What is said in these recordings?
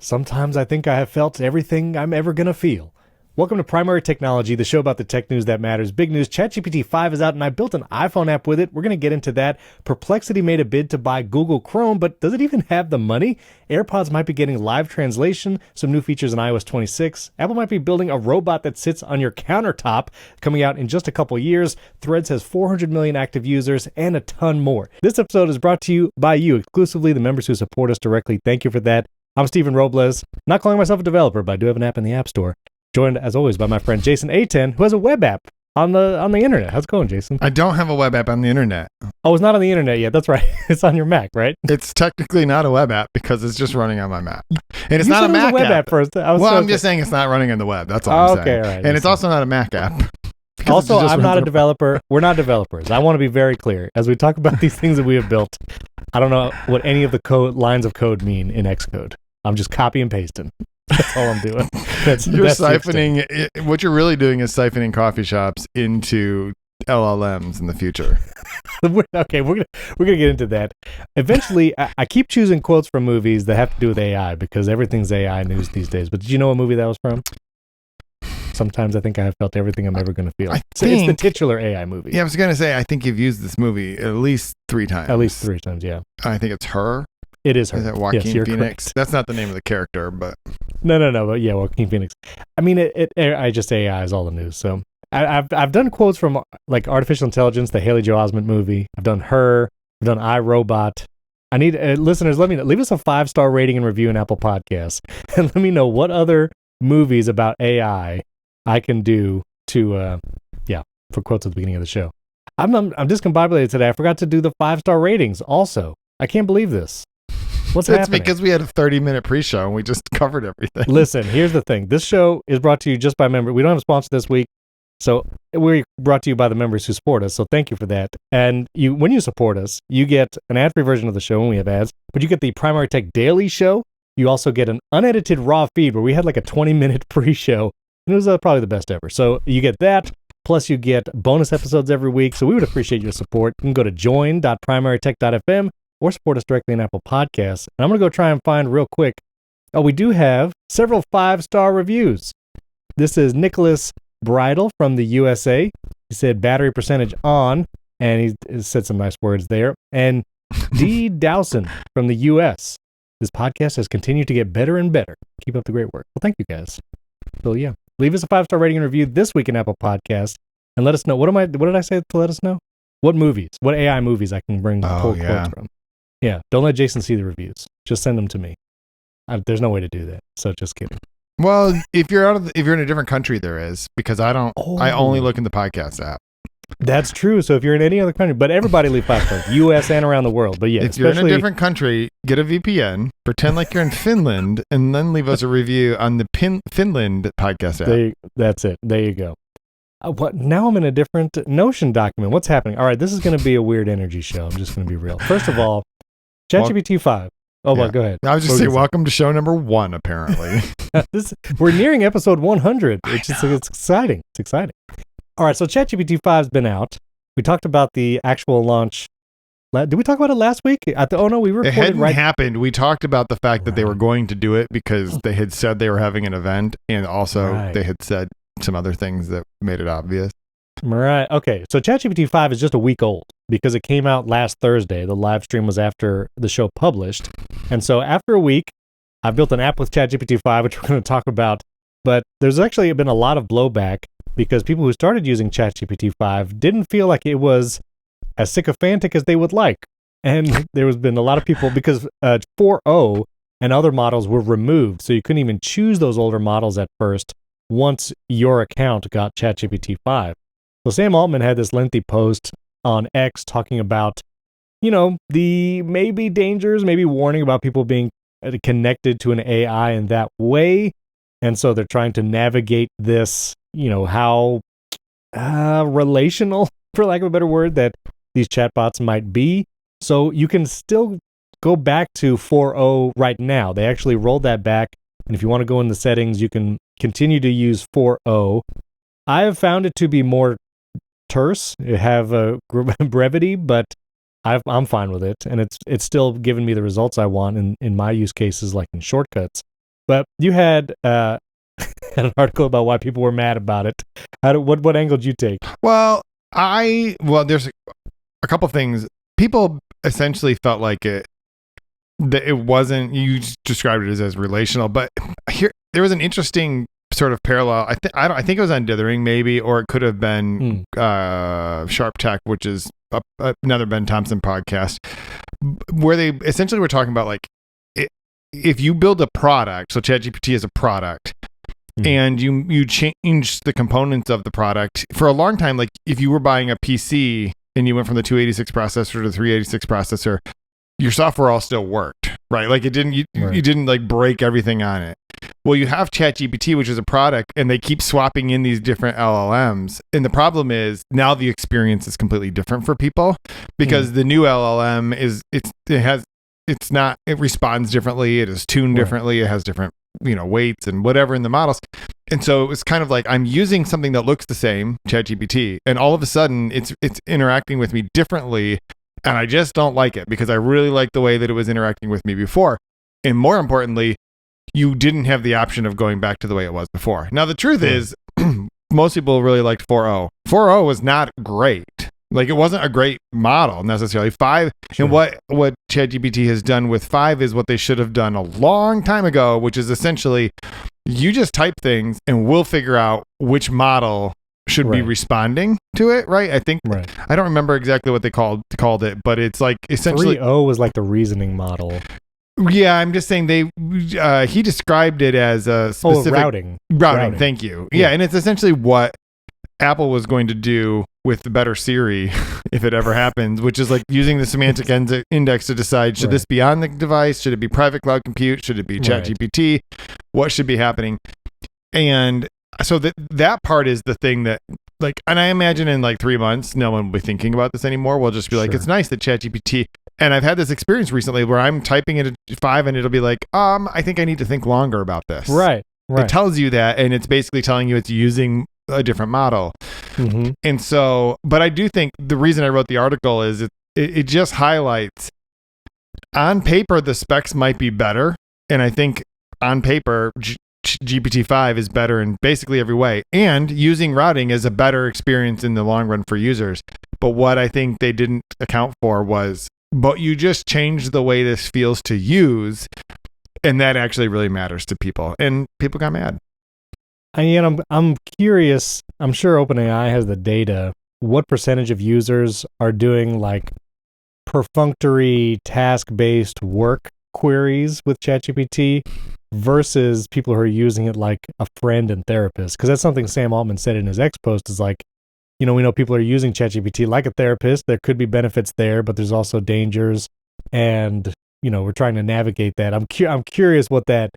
Sometimes I think I have felt everything I'm ever going to feel. Welcome to Primary Technology, the show about the tech news that matters. Big news, ChatGPT-5 is out and I built an iPhone app with it. We're going to get into that. Perplexity made a bid to buy Google Chrome, but does it even have the money? AirPods might be getting live translation, some new features in iOS 26. Apple might be building a robot that sits on your countertop, coming out in just a couple years. Threads has 400 million active users and a ton more. This episode is brought to you by you, exclusively the members who support us directly. Thank you for that. I'm Stephen Robles, not calling myself a developer, but I do have an app in the App Store. Joined, as always, by my friend Jason A10, who has a web app on the internet. How's it going, Jason? I don't have a web app on the internet. Oh, it's not on the internet yet. That's right. It's on your Mac, right? It's technically not a web app because it's just running on my Mac. And it's You not a said it was Mac web app. first. I'm just saying it's not running on the web. That's all I'm saying. All right, and it's also not a Mac app. Also, I'm not a developer. We're not developers. I want to be very clear. As we talk about these things that we have built, I don't know what any of the lines of code mean in Xcode. I'm just copy and pasting. That's all I'm doing. You're siphoning. What you're really doing is siphoning coffee shops into LLMs in the future. Okay, we're gonna get into that. Eventually, I keep choosing quotes from movies that have to do with AI because everything's AI news these days. But did you know what movie that was from? Sometimes I think I have felt everything I'm ever going to feel. It's the titular AI movie. Yeah, I was going to say, I think you've used this movie at least 3 times. At least 3 times, yeah. I think it's Her. It is Her. Is that Joaquin yes, you're Phoenix? Correct. That's not the name of the character, but... No, but yeah, Joaquin Phoenix. I mean, I just AI is all the news. So I've done quotes from like Artificial Intelligence, the Haley Joel Osment movie. I've done Her. I've done iRobot. I need listeners, let me know. Leave us a 5-star rating and review in Apple Podcasts. And let me know what other movies about AI I can do to, for quotes at the beginning of the show. I'm discombobulated today. I forgot to do the 5-star ratings also. I can't believe this. What's happening? It's because we had a 30-minute pre-show and we just covered everything. Listen, here's the thing. This show is brought to you just by members. We don't have a sponsor this week, so we're brought to you by the members who support us, so thank you for that. And when you support us, you get an ad-free version of the show when we have ads, but you get the Primary Tech Daily Show. You also get an unedited raw feed where we had like a 20-minute pre-show, and it was probably the best ever. So you get that, plus you get bonus episodes every week, so we would appreciate your support. You can go to join.primarytech.fm or support us directly in Apple Podcasts. And I'm going to go try and find real quick. Oh, we do have several 5-star reviews. This is Nicholas Bridle from the USA. He said battery percentage on, and he said some nice words there. And D. Dowson from the US. This podcast has continued to get better and better. Keep up the great work. Well, thank you guys. So yeah, leave us a 5-star rating and review this week in Apple Podcasts, and let us know. What did I say to let us know? What AI movies I can bring quotes from. Yeah, don't let Jason see the reviews. Just send them to me. There's no way to do that. So just kidding. Well, if you're in a different country, there is, because I only look in the podcast app. That's true. So if you're in any other country, but everybody leave 5 stars, U.S. and around the world. But yeah, if you're in a different country, get a VPN, pretend like you're in Finland, and then leave us a review on the Finland podcast app. That's it. There you go. Now I'm in a different Notion document. What's happening? All right, this is going to be a weird energy show. I'm just going to be real. First of all, ChatGPT-5. Well, go ahead. I was just saying, welcome to show number 1, apparently. We're nearing episode 100. It's exciting. It's exciting. All right, so ChatGPT-5 has been out. We talked about the actual launch. Did we talk about it last week? We recorded it hadn't happened. We talked about the fact that they were going to do it because they had said they were having an event, and also they had said some other things that made it obvious. Right. Okay. So ChatGPT-5 is just a week old because it came out last Thursday. The live stream was after the show published. And so after a week, I built an app with ChatGPT-5, which we're going to talk about. But there's actually been a lot of blowback because people who started using ChatGPT-5 didn't feel like it was as sycophantic as they would like. And there has been a lot of people because 4.0 and other models were removed. So you couldn't even choose those older models at first once your account got ChatGPT-5. So Sam Altman had this lengthy post on X talking about, the maybe dangers, maybe warning about people being connected to an AI in that way. And so they're trying to navigate this, how relational, for lack of a better word, that these chatbots might be. So you can still go back to 4.0 right now. They actually rolled that back. And if you want to go in the settings, you can continue to use 4.0. I have found it to be more terse, have a brevity, but I'm fine with it, and it's still giving me the results I want in my use cases, like in shortcuts. But you had an article about why people were mad about it. What angle did you take? Well, there's a couple things. People essentially felt like that it wasn't. You described it as relational, but there was an interesting sort of parallel. I think it was on Dithering maybe, or it could have been Sharp Tech, which is another Ben Thompson podcast, where they essentially were talking about like if you build a product, so ChatGPT is a product. And you change the components of the product for a long time. Like if you were buying a PC and you went from the 286 processor to the 386 processor, your software all still worked, right? Like you didn't like break everything on it. Well, you have ChatGPT, which is a product, and they keep swapping in these different LLMs. And the problem is now the experience is completely different for people because the new LLM it responds differently. It is tuned differently. It has different weights and whatever in the models. And so it was kind of like I'm using something that looks the same, ChatGPT, and all of a sudden it's interacting with me differently, and I just don't like it because I really like the way that it was interacting with me before. And more importantly, you didn't have the option of going back to the way it was before. Now the truth is most people really liked 4.0. 4.0 was not great. Like it wasn't a great model necessarily. 5 and what ChatGPT has done with 5 is what they should have done a long time ago, which is essentially you just type things and we'll figure out which model should be responding to it, right? I think I don't remember exactly what they called it, but it's like essentially 3.0 was like the reasoning model. Yeah, I'm just saying he described it as a specific routing. Thank you. Yeah, and it's essentially what Apple was going to do with the better Siri if it ever happens, which is like using the semantic index to decide, should this be on the device? Should it be private cloud compute? Should it be ChatGPT? What should be happening? And so that part is the thing that like, and I imagine in like 3 months, no one will be thinking about this anymore. We'll just be like, it's nice that ChatGPT, and I've had this experience recently where I'm typing it at 5 and it'll be like, I think I need to think longer about this. Right. It tells you that, and it's basically telling you it's using a different model. And so, but I do think the reason I wrote the article is it just highlights on paper, the specs might be better. And I think on paper, GPT-5 is better in basically every way, and using routing is a better experience in the long run for users. But what I think they didn't account for was, but you just changed the way this feels to use. And that actually really matters to people, and people got mad. And I'm curious. I'm sure OpenAI has the data. What percentage of users are doing like perfunctory task-based work queries with ChatGPT versus people who are using it like a friend and therapist? Because that's something Sam Altman said in his X post. Is like, we know people are using ChatGPT like a therapist. There could be benefits there, but there's also dangers, and we're trying to navigate that. I'm curious what that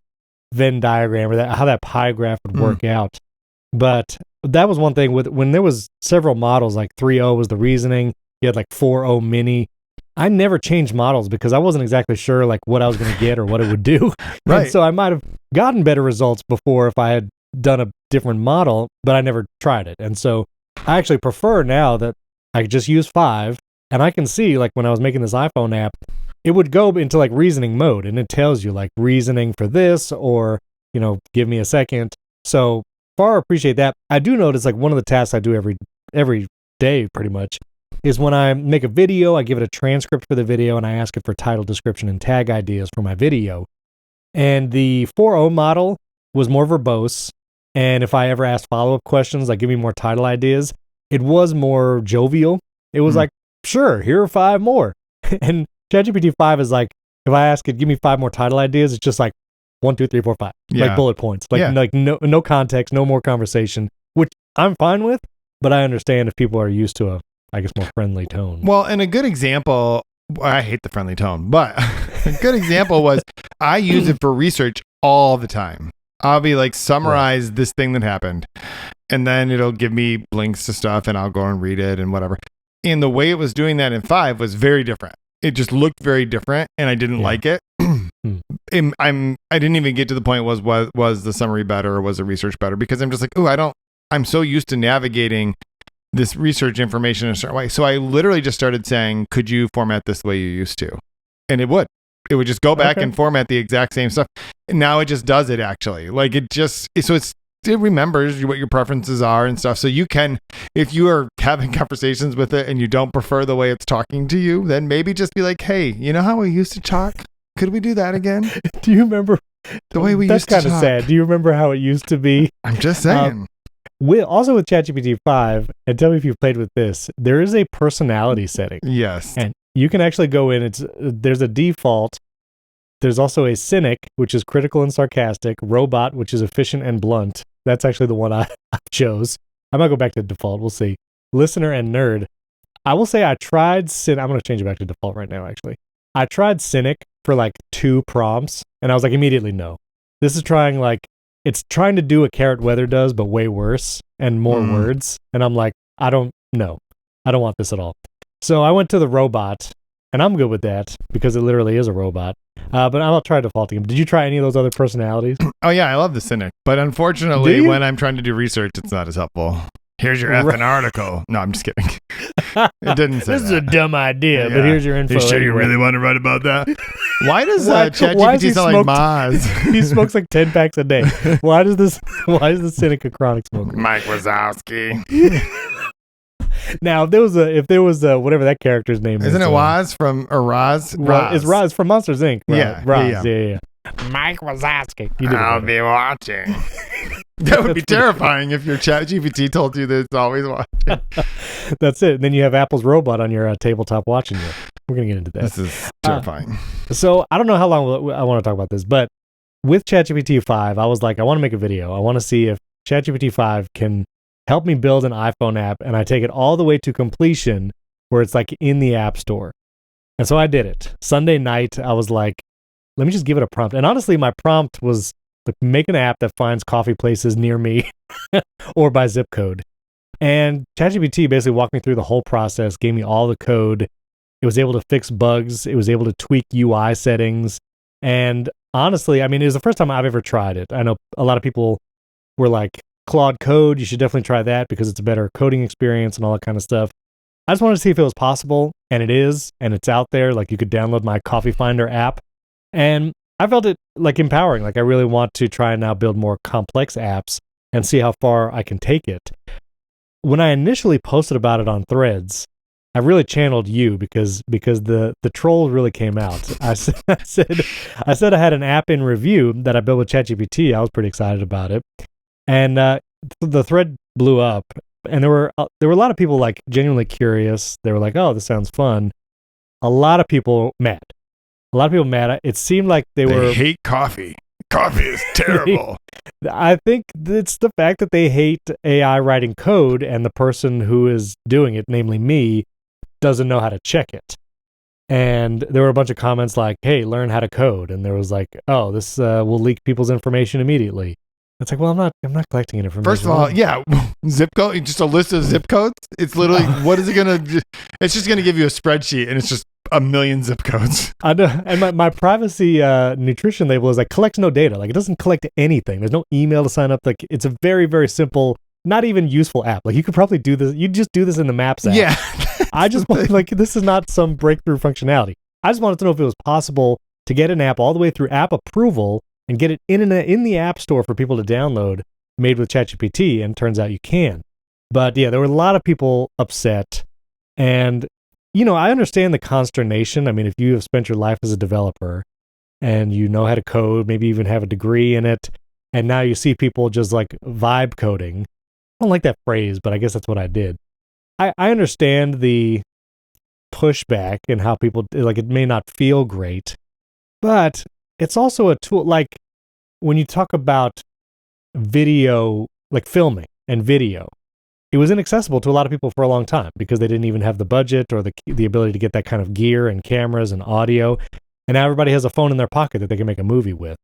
Venn diagram or how that pie graph would work out. But that was one thing when there was several models, like 3.0 was the reasoning. You had like 4.0 mini. I never changed models because I wasn't exactly sure like what I was going to get or what it would do. Right. And so I might have gotten better results before if I had done a different model, but I never tried it. And so I actually prefer now that I just use 5, and I can see like when I was making this iPhone app, it would go into like reasoning mode, and it tells you like reasoning for this, or, give me a second. So far appreciate that. I do notice like one of the tasks I do every day pretty much is when I make a video, I give it a transcript for the video and I ask it for title, description, and tag ideas for my video. And the 4.0 model was more verbose. And if I ever asked follow-up questions, like give me more title ideas, it was more jovial. It was like, sure, here are 5 more. And ChatGPT-5 is like, if I ask it, give me 5 more title ideas, it's just like 1, 2, 3, 4, 5, like bullet points, like no context, no more conversation, which I'm fine with, but I understand if people are used to a more friendly tone. Well, and a good example, I hate the friendly tone, but a good example was I use it for research all the time. I'll be like, summarize this thing that happened, and then it'll give me links to stuff and I'll go and read it and whatever. And the way it was doing that in 5 was very different. It just looked very different, and I didn't like it. I didn't even get to the point was the summary better or was the research better, because I'm just like, I'm so used to navigating this research information in a certain way. So I literally just started saying, could you format this the way you used to? And it would. it would just go back and format the exact same stuff. And now it just does it actually. Like it remembers what your preferences are and stuff. So you can, if you are having conversations with it and you don't prefer the way it's talking to you, then maybe just be like, hey, you know how we used to talk? Could we do that again? Do you remember the way we used to talk? That's kind of sad. Do you remember how it used to be? I'm just saying. Also with ChatGPT-5, and tell me if you've played with this, there is a personality setting. Yes. And you can actually go in. There's a default. There's also a cynic, which is critical and sarcastic, robot, which is efficient and blunt. That's actually the one I chose. I might go back to default. We'll see. Listener and nerd. I will say I tried I'm going to change it back to default right now, actually. I tried cynic for like 2 prompts, and I was like, immediately no. This is trying it's trying to do what Carrot Weather does, but way worse and more words. And I'm like, I don't want this at all. So I went to the robot, and I'm good with that because it literally is a robot. But I'll try defaulting him. Did you try any of those other personalities? Oh, yeah, I love the cynic. But unfortunately, when I'm trying to do research, it's not as helpful. Here's your effing article. No, I'm just kidding. It didn't say This is a dumb idea, but here's your info. You sure you really want to write about that? Why does ChatGPT sound like Maz? He smokes like 10 packs a day. Why is the cynic a chronic smoker? Mike Wazowski. Now, if there was whatever that character's name is. Isn't it Roz from Roz? It's Roz from Monsters, Inc. Yeah. Roz, yeah. Mike Wazowski. I'll be watching. That would be terrifying if your ChatGPT told you that it's always watching. That's it. And then you have Apple's robot on your tabletop watching you. We're going to get into that. This is terrifying. So I don't know how long I want to talk about this, but with ChatGPT-5, I was like, I want to make a video. I want to see if ChatGPT-5 can help me build an iPhone app, and I take it all the way to completion where it's like in the App Store. And so I did it. Sunday night, I was like, let me just give it a prompt. And honestly, my prompt was make an app that finds coffee places near me or by zip code. And ChatGPT basically walked me through the whole process, gave me all the code. It was able to fix bugs. It was able to tweak UI settings. And honestly, I mean, it was the first time I've ever tried it. I know a lot of people were like, Claude Code, you should definitely try that because it's a better coding experience and all that kind of stuff. I just wanted to see if it was possible, and it is, and it's out there. Like, you could download my Coffee Finder app. And I felt it like empowering. Like, I really want to try and now build more complex apps and see how far I can take it. When I initially posted about it on Threads, I really channeled you because the troll really came out. I said I had an app in review that I built with ChatGPT. I was pretty excited about it, and the thread blew up. And there were a lot of people like genuinely curious. They were like, "Oh, this sounds fun." A lot of people mad. It seemed like they hate coffee. Coffee is terrible. I think it's the fact that they hate AI writing code, and the person who is doing it, namely me, doesn't know how to check it. And there were a bunch of comments like, "Hey, learn how to code." And there was like, "Oh, this will leak people's information immediately." It's like, well, I'm not collecting any information. First of all, yeah, zip code, just a list of zip codes. It's literally, what is it going to do? It's just going to give you a spreadsheet, and it's just a million zip codes. I know. And my privacy nutrition label is like, collects no data. Like, it doesn't collect anything. There's no email to sign up. Like, it's a very, very simple, not even useful app. Like, you could probably do this. You just do this in the Maps app. Yeah. I just want, like, this is not some breakthrough functionality. I just wanted to know if it was possible to get an app all the way through app approval and get it in the App Store for people to download, made with ChatGPT, and turns out you can. But yeah, there were a lot of people upset, and I understand the consternation. I mean, if you have spent your life as a developer and you know how to code, maybe even have a degree in it, and now you see people just like vibe coding. I don't like that phrase, but I guess that's what I did. I understand the pushback and how people, like, it may not feel great, but it's also a tool. Like, when you talk about video, like filming and video, it was inaccessible to a lot of people for a long time because they didn't even have the budget or the ability to get that kind of gear and cameras and audio. And now everybody has a phone in their pocket that they can make a movie with.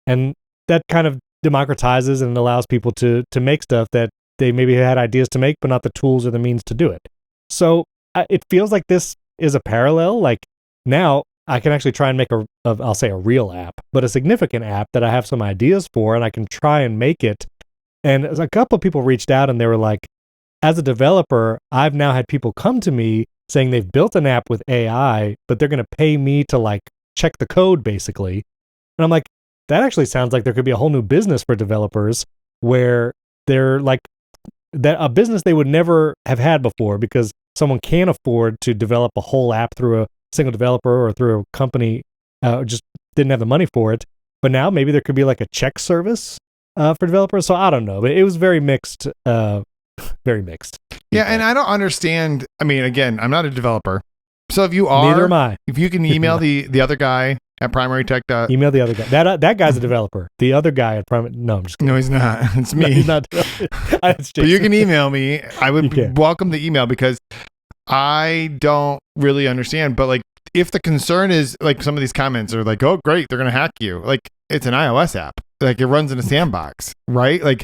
And that kind of democratizes and allows people to make stuff that they maybe had ideas to make, but not the tools or the means to do it. So it feels like this is a parallel. Like, now I can actually try and make I'll say a real app, but a significant app that I have some ideas for, and I can try and make it. And a couple of people reached out and they were like, as a developer, I've now had people come to me saying they've built an app with AI, but they're going to pay me to like check the code basically. And I'm like, that actually sounds like there could be a whole new business for developers where they're like that a business they would never have had before because someone can't afford to develop a whole app through a single developer or through a company, just didn't have the money for it. But now maybe there could be like a check service for developers. So I don't know. But it was very mixed. Very mixed. Yeah, and I don't understand. I mean, again, I'm not a developer. So if you are, neither am I. If you can email the other guy at Primary Tech. Email the other guy. That guy's a developer. The other guy at Primary. No, I'm just kidding. No, he's not. It's me. No, he's not. But you can email me. I would welcome the email because I don't really understand. But like, if the concern is like some of these comments are like, oh, great, they're gonna hack you. Like, it's an iOS app. Like, it runs in a sandbox, right? Like,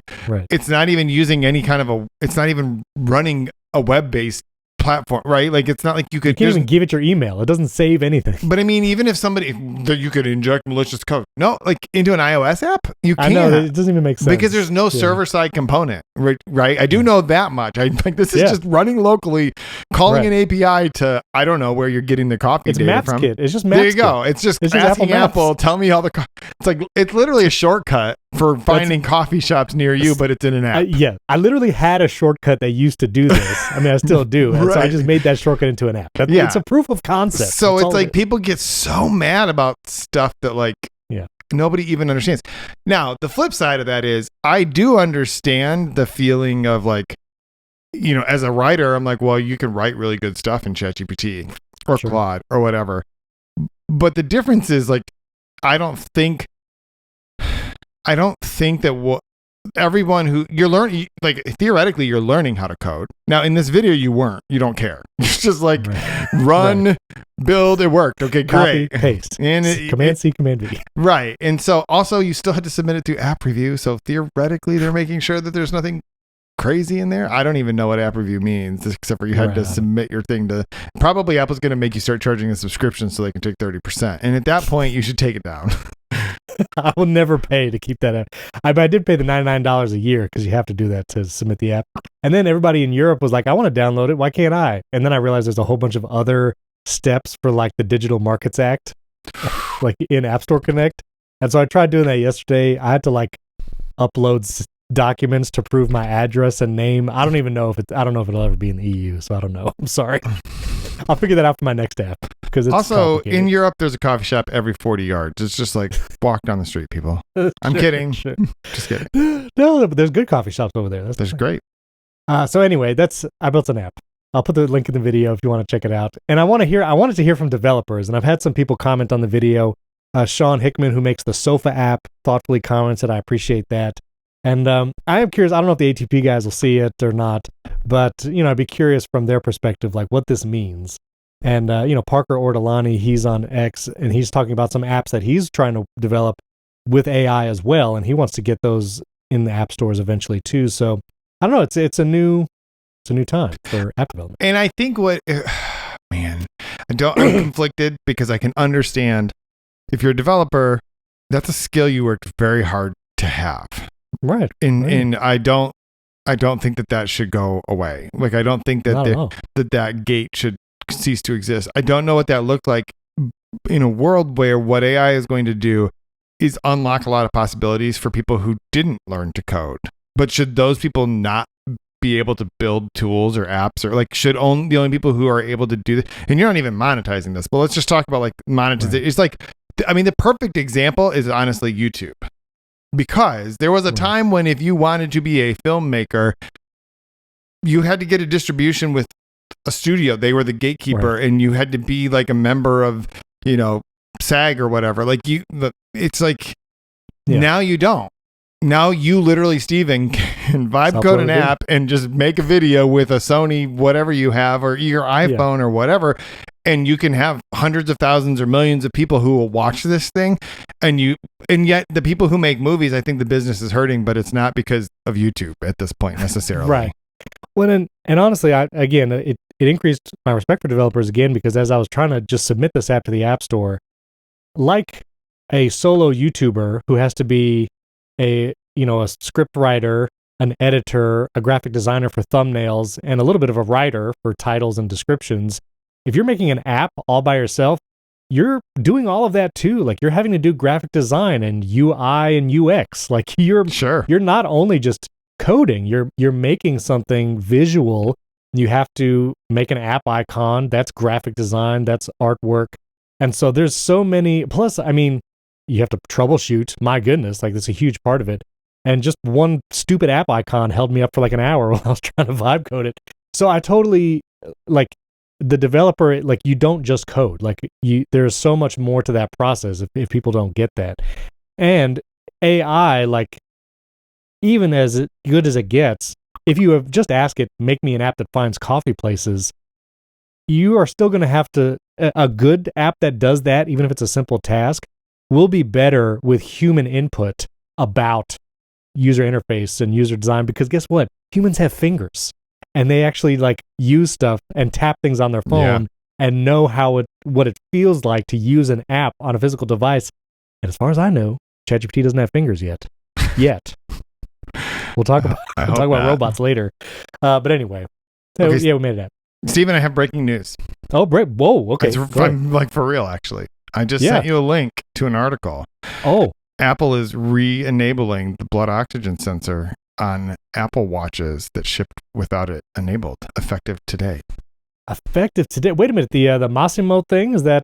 It's not even using any kind of it's not even running a web-based platform, right? Like, it's not like you can't even give it your email. It doesn't save anything. But I mean, even if you could inject malicious code, no, like into an iOS app, you can't. I know, it doesn't even make sense because there's no server-side component, right? I do know that much. I think this is just running locally, calling an API to I don't know where you're getting the coffee data Maps from. Kit. It's just Maps. There you go. It's just asking Apple, tell me all the. It's like it's literally a shortcut for finding coffee shops near you, but it's in an app. I literally had a shortcut that used to do this. I mean, I still do. And so I just made that shortcut into an app. It's a proof of concept. So it's like people get so mad about stuff that like nobody even understands. Now, the flip side of that is I do understand the feeling of like, as a writer, I'm like, well, you can write really good stuff in ChatGPT or Claude or whatever. But the difference is like, I don't think that everyone who you're learning, like theoretically you're learning how to code. Now in this video, you don't care. It's just like run, build, it worked. Okay, great. Copy, paste. And Command C, Command V. Right. And so also you still had to submit it to app review. So theoretically they're making sure that there's nothing crazy in there. I don't even know what app review means, except for you had to submit your thing to, probably Apple's going to make you start charging a subscription so they can take 30%. And at that point you should take it down. I will never pay to keep that app. I did pay the $99 a year because you have to do that to submit the app. And then everybody in Europe was like, I want to download it. Why can't I? And then I realized there's a whole bunch of other steps for like the Digital Markets Act, like in App Store Connect. And so I tried doing that yesterday. I had to like upload documents to prove my address and name. I don't know if it'll ever be in the EU. So I don't know. I'm sorry. I'll figure that out for my next app because it's also in Europe. There's a coffee shop every 40 yards. It's just like walk down the street, people. I'm kidding. Sure. Just kidding. No, but there's good coffee shops over there. That's great. So anyway, I built an app. I'll put the link in the video if you want to check it out. And I wanted to hear from developers, and I've had some people comment on the video. Sean Hickman, who makes the Sofa app, thoughtfully commented. I appreciate that. And I am curious. I don't know if the ATP guys will see it or not, but I'd be curious from their perspective, like what this means. And Parker Ortolani, he's on X, and he's talking about some apps that he's trying to develop with AI as well, and he wants to get those in the app stores eventually too. So I don't know. It's a new time for app development. And I think I'm conflicted because I can understand if you're a developer, that's a skill you worked very hard to have. Right. And I don't think that should go away. Like, I don't think that that gate should cease to exist. I don't know what that looked like in a world where what AI is going to do is unlock a lot of possibilities for people who didn't learn to code. But should those people not be able to build tools or apps, or like the only people who are able to do that? And you're not even monetizing this, but let's just talk about like monetization. Right. It's like, I mean, the perfect example is honestly YouTube. Because there was a time when if you wanted to be a filmmaker, you had to get a distribution with a studio. They were the gatekeeper, and you had to be like a member of, SAG or whatever. Like it's like now you don't. Now you literally, Steven, can vibe code an app and just make a video with a Sony, whatever you have, or your iPhone or whatever. And you can have hundreds of thousands or millions of people who will watch this thing. And yet the people who make movies, I think the business is hurting, but it's not because of YouTube at this point necessarily. Right. Well, and honestly, it increased my respect for developers again, because as I was trying to just submit this app to the App Store, like a solo YouTuber who has to be a script writer, an editor, a graphic designer for thumbnails, and a little bit of a writer for titles and descriptions. If you're making an app all by yourself, you're doing all of that too. Like you're having to do graphic design and UI and UX. Like you're not only just coding, you're making something visual. You have to make an app icon. That's graphic design. That's artwork. And so there's so many. Plus, I mean, you have to troubleshoot. My goodness, like that's a huge part of it. And just one stupid app icon held me up for like an hour while I was trying to vibe code it. So I totally like the developer. Like you don't just code. Like there's so much more to that process if people don't get that. And AI, like even as good as it gets, if you have just ask it, make me an app that finds coffee places, you are still going to have to, a good app that does that, even if it's a simple task, will be better with human input about user interface and user design, because guess what? Humans have fingers and they actually like use stuff and tap things on their phone and know what it feels like to use an app on a physical device. And as far as I know, ChatGPT doesn't have fingers yet. We'll talk about robots later. But anyway, okay, we made it up. Steven, I have breaking news. Oh, whoa, okay. I'm like for real, actually. I just sent you a link to an article. Oh. Apple is re-enabling the blood oxygen sensor on Apple Watches that shipped without it enabled, effective today. Effective today? Wait a minute. The Massimo thing, is that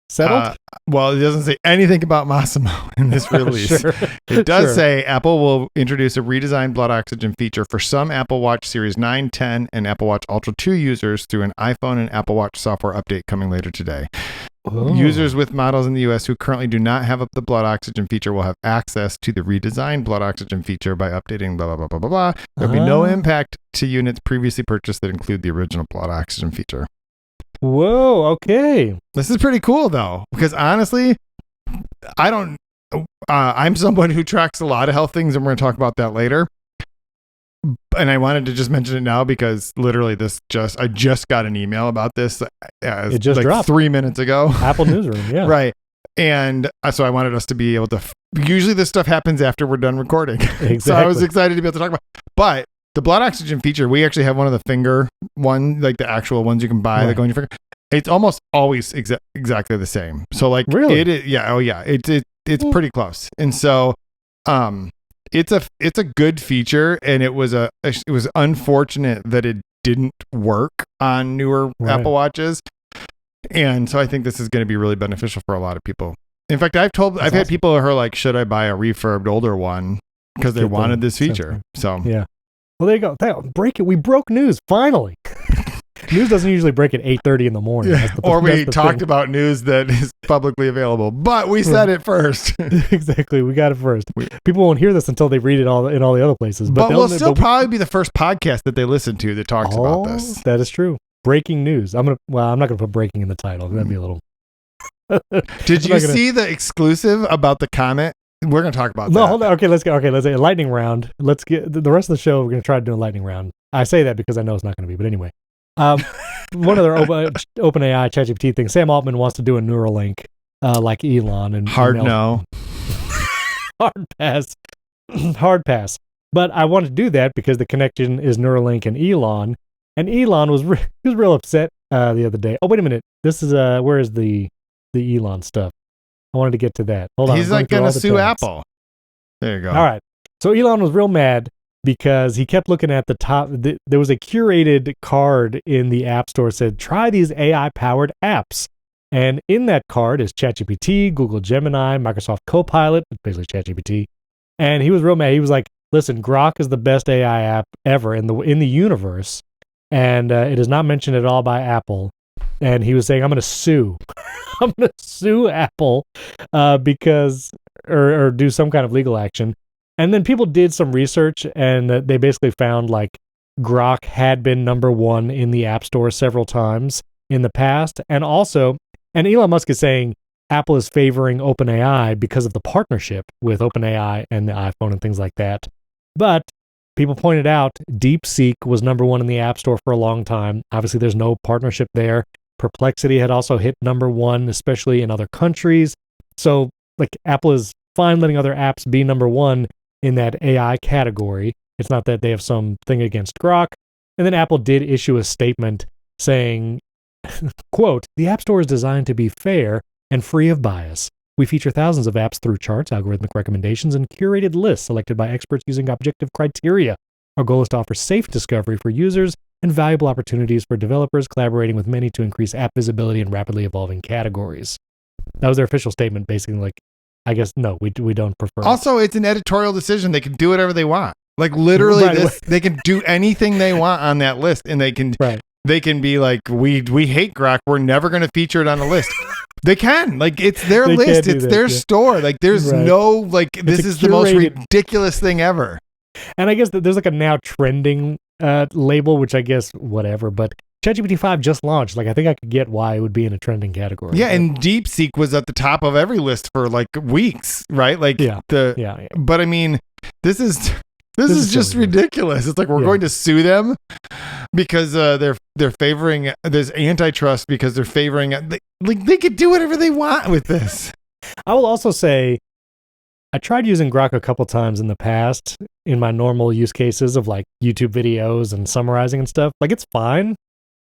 settled? Well, it doesn't say anything about Massimo in this release. Sure. It does say Apple will introduce a redesigned blood oxygen feature for some Apple Watch Series 9, 10, and Apple Watch Ultra 2 users through an iPhone and Apple Watch software update coming later today. Oh. Users with models in the US who currently do not have the blood oxygen feature will have access to the redesigned blood oxygen feature by updating blah, blah, blah, blah, blah, blah. There'll be no impact to units previously purchased that include the original blood oxygen feature. Whoa, okay. This is pretty cool, though, because honestly, I'm someone who tracks a lot of health things, and we're going to talk about that later. And I wanted to just mention it now because literally I just got an email about this. It just dropped 3 minutes ago. Apple Newsroom, yeah. Right. And so I wanted us to be able to, usually this stuff happens after we're done recording. Exactly. So I was excited to be able to talk about it. But the blood oxygen feature, we actually have one of the finger one, like the actual ones you can buy that go in your finger. It's almost always exactly the same. So like really? It is, yeah. Oh yeah. It's pretty close. And so, it's a good feature, and it was unfortunate that it didn't work on newer Apple Watches. And so I think this is going to be really beneficial for a lot of people. In fact, I've had people who are like, should I buy a refurbed older one? Because they wanted this feature. So yeah. Well, there you go. Break it. We broke news finally. News doesn't usually break at 8:30 in the morning. Yeah. Or we talked about news that is publicly available, but we said it first. Exactly. We got it first. People won't hear this until they read it in all the other places. But we'll still probably be the first podcast that they listen to that talks about this. That is true. Breaking news. I'm not going to put breaking in the title. That'd be a little. Did you see the exclusive about the comment? We're going to talk about that. No, hold on. Okay, let's go. Okay, let's say a lightning round. Let's get the rest of the show. We're going to try to do a lightning round. I say that because I know it's not going to be, but anyway. One other OpenAI ChatGPT thing. Sam Altman wants to do a Neuralink, like Elon, and no. Hard pass. Hard pass. But I want to do that because the connection is Neuralink and Elon. And Elon was real upset the other day. Oh, wait a minute. This is where is the Elon stuff? I wanted to get to that. Hold on. He's like going to sue Apple. There you go. All right. So Elon was real mad because he kept looking at the top. There was a curated card in the App Store that said, try these AI-powered apps. And in that card is ChatGPT, Google Gemini, Microsoft Copilot, basically ChatGPT. And he was real mad. He was like, listen, Grok is the best AI app ever in the universe. And it is not mentioned at all by Apple. And he was saying, I'm going to sue. I'm going to sue Apple because, or do some kind of legal action. And then people did some research, and they basically found like Grok had been number one in the App Store several times in the past. And Elon Musk is saying Apple is favoring OpenAI because of the partnership with OpenAI and the iPhone and things like that. But people pointed out DeepSeek was number one in the App Store for a long time. Obviously, there's no partnership there. Perplexity had also hit number one, especially in other countries. So like Apple is fine letting other apps be number one in that AI category. It's not that they have something against Grok. And then Apple did issue a statement saying quote, "The App Store is designed to be fair and free of bias. We feature thousands of apps through charts, algorithmic recommendations, and curated lists selected by experts using objective criteria. Our goal is to offer safe discovery for users and valuable opportunities for developers, collaborating with many to increase app visibility in rapidly evolving categories." That was their official statement, basically like, I guess, no, we don't prefer. Also, it's an editorial decision. They can do whatever they want. Like literally, they can do anything they want on that list, and they can be like, we hate Grok. We're never going to feature it on the list. They can. Like, it's their list. It's their store. Like, there's no, like, this is the most ridiculous thing ever. And I guess that there's like a now trending label, which I guess whatever, but ChatGPT-5 just launched. Like, I think I could get why it would be in a trending category. Yeah, and DeepSeek was at the top of every list for like weeks, right? Like But I mean, this is just ridiculous. It's like we're going to sue them because they're favoring there's antitrust because they're favoring they could do whatever they want with this. I will also say I tried using Grok a couple times in the past in my normal use cases of like YouTube videos and summarizing and stuff. Like, it's fine.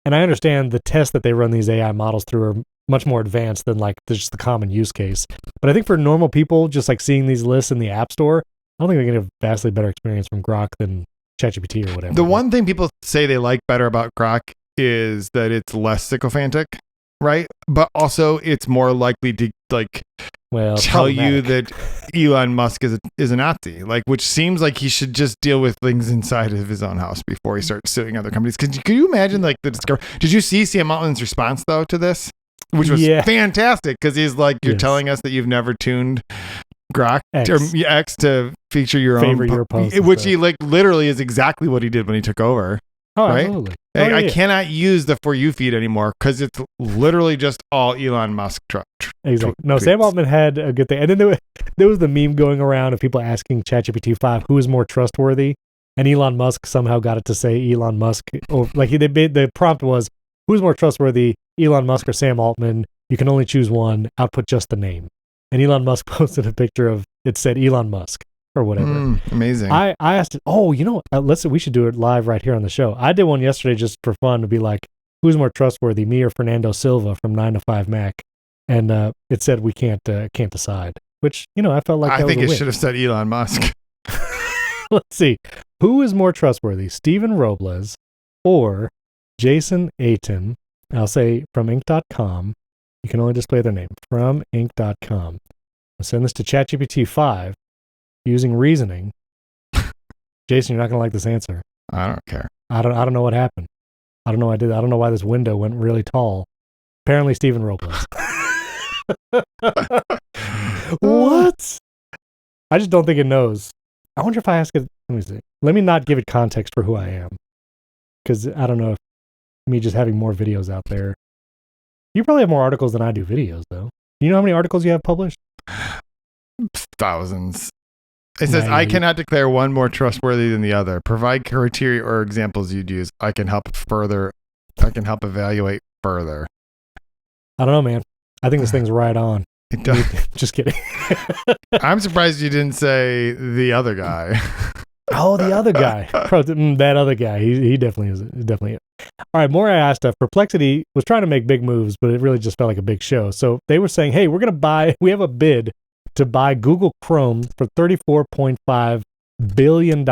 And I understand the tests that they run these AI models through are much more advanced than like just the common use case. But I think for normal people, just like seeing these lists in the App Store, I don't think they're going to have a vastly better experience from Grok than ChatGPT or whatever. The one thing people say they like better about Grok is that it's less sycophantic, right? But also it's more likely to like tell you that Elon Musk is a Nazi, like, which seems like he should just deal with things inside of his own house before he starts suing other companies. Could you imagine like the discovery? Did you see Sam Altman's response though to this, which was fantastic? Because he's like, you're telling us that you've never tuned Grok X to feature your own post, which he like literally is exactly what he did when he took over. Oh, right? Absolutely. I cannot use the For You feed anymore because it's literally just all Elon Musk. Exactly. No, tweets. Sam Altman had a good thing. And then there was the meme going around of people asking ChatGPT-5 who is more trustworthy. And Elon Musk somehow got it to say Elon Musk. Or like the prompt was, who's more trustworthy, Elon Musk or Sam Altman? You can only choose one. Output just the name. And Elon Musk posted a picture of, it said Elon Musk. Or whatever. Amazing. I asked it, we should do it live right here on the show. I did one yesterday just for fun to be like, who's more trustworthy, me or Fernando Silva from 9 to 5 Mac? And it said we can't decide. Which, I felt like I think it should have said Elon Musk. Let's see. Who is more trustworthy, Steven Robles or Jason Aiton? I'll say from Inc.com. You can only display their name. From Inc.com. I'll send this to ChatGPT-5. Using reasoning. Jason, you're not gonna like this answer. I don't care. I don't know what happened. I don't know. I don't know why this window went really tall. Apparently, Steven Robles. What? I just don't think it knows. I wonder if I ask it. Let me see. Let me not give it context for who I am, because I don't know if me just having more videos out there. You probably have more articles than I do videos, though. You know how many articles you have published? Thousands. It says, I cannot declare one more trustworthy than the other. Provide criteria or examples you'd use. I can help evaluate further. I don't know, man. I think this thing's right on. It does. Just kidding. I'm surprised you didn't say the other guy. Oh, the other guy. That other guy. He definitely is. Definitely. All right, more AI stuff. Perplexity was trying to make big moves, but it really just felt like a big show. So they were saying, hey, we have a bid to buy Google Chrome for $34.5 billion.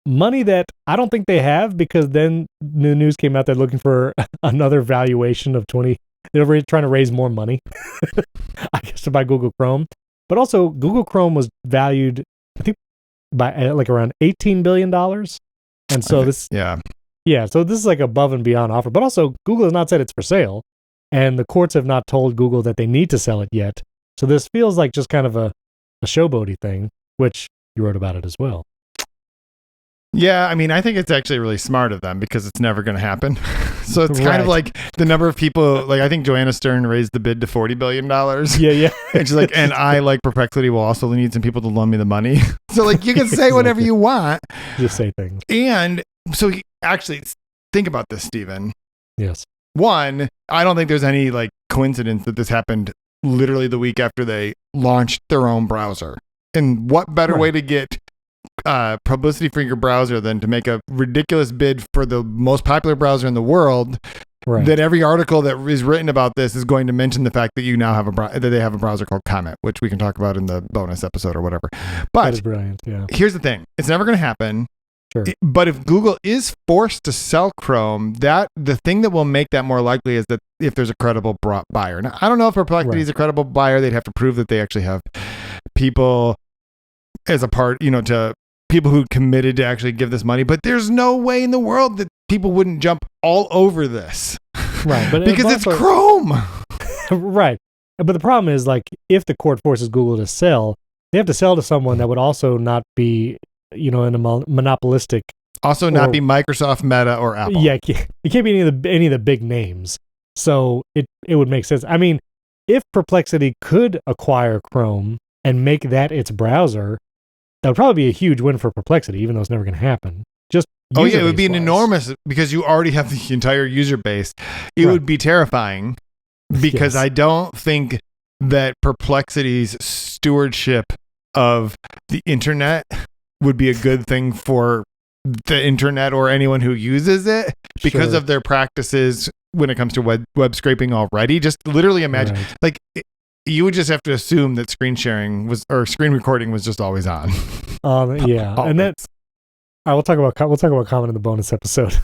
Money that I don't think they have, because then the news came out they're looking for another valuation of 20. They're trying to raise more money, I guess, to buy Google Chrome. But also, Google Chrome was valued, I think, by like around $18 billion. And so so this is like above and beyond offer. But also, Google has not said it's for sale, and the courts have not told Google that they need to sell it yet. So this feels like just kind of a showboaty thing, which you wrote about it as well. Yeah, I mean, I think it's actually really smart of them because it's never going to happen. So it's kind of like the number of people, like I think Joanna Stern raised the bid to $40 billion. Yeah. And she's like, and I, like Perplexity, will also need some people to loan me the money. So like you can say whatever you want. Just say things. And so actually, think about this, Stephen. Yes. One, I don't think there's any like coincidence that this happened literally the week after they launched their own browser. And what better way to get publicity for your browser than to make a ridiculous bid for the most popular browser in the world Right. that every article that is written about this is going to mention the fact that you now have that they have a browser called Comet, which we can talk about in the bonus episode or whatever. That But is brilliant. Yeah. here's the thing: it's never going to happen. Sure. But if Google is forced to sell Chrome, that the thing that will make that more likely is that if there's a credible buyer. Now, I don't know if Perplexity is a credible buyer. They'd have to prove that they actually have people as a part, to people who committed to actually give this money. But there's no way in the world that people wouldn't jump all over this. Right. But because it's Chrome. Right. But the problem is, like, if the court forces Google to sell, they have to sell to someone that would also not be, in a monopolistic. Also not be Microsoft, Meta, or Apple. Yeah, it can't be any of the big names. So it would make sense. I mean, if Perplexity could acquire Chrome and make that its browser, that would probably be a huge win for Perplexity, even though it's never going to happen. Just it would be an enormous, because you already have the entire user base. It would be terrifying, because I don't think that Perplexity's stewardship of the internet would be a good thing for the internet or anyone who uses it, because of their practices when it comes to web scraping already. Just literally imagine, you would just have to assume that screen recording was just always on. Yeah, and that's. We'll talk about Comet in the bonus episode,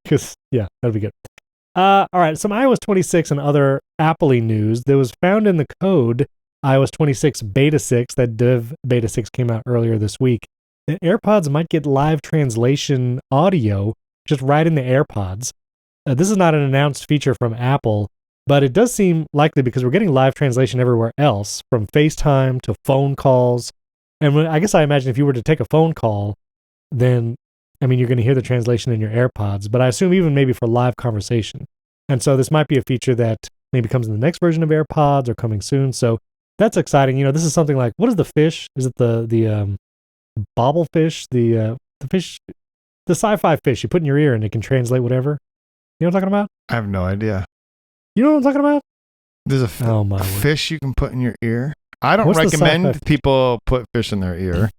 because that'd be good. All right, some iOS 26 and other Apple-y news that was found in the code iOS 26 Beta 6. That Dev Beta 6 came out earlier this week. The AirPods might get live translation audio just right in the AirPods. This is not an announced feature from Apple, but it does seem likely because we're getting live translation everywhere else, from FaceTime to phone calls. And I guess I imagine if you were to take a phone call, then, you're going to hear the translation in your AirPods, but I assume even maybe for live conversation. And so this might be a feature that maybe comes in the next version of AirPods or coming soon. So that's exciting. This is something like, what is the fish? Is it the bobble fish? The fish, the sci-fi fish you put in your ear and it can translate whatever? You know what I'm talking about? I have no idea. You know what I'm talking about? There's a fish you can put in your ear. I don't recommend people put fish in their ear.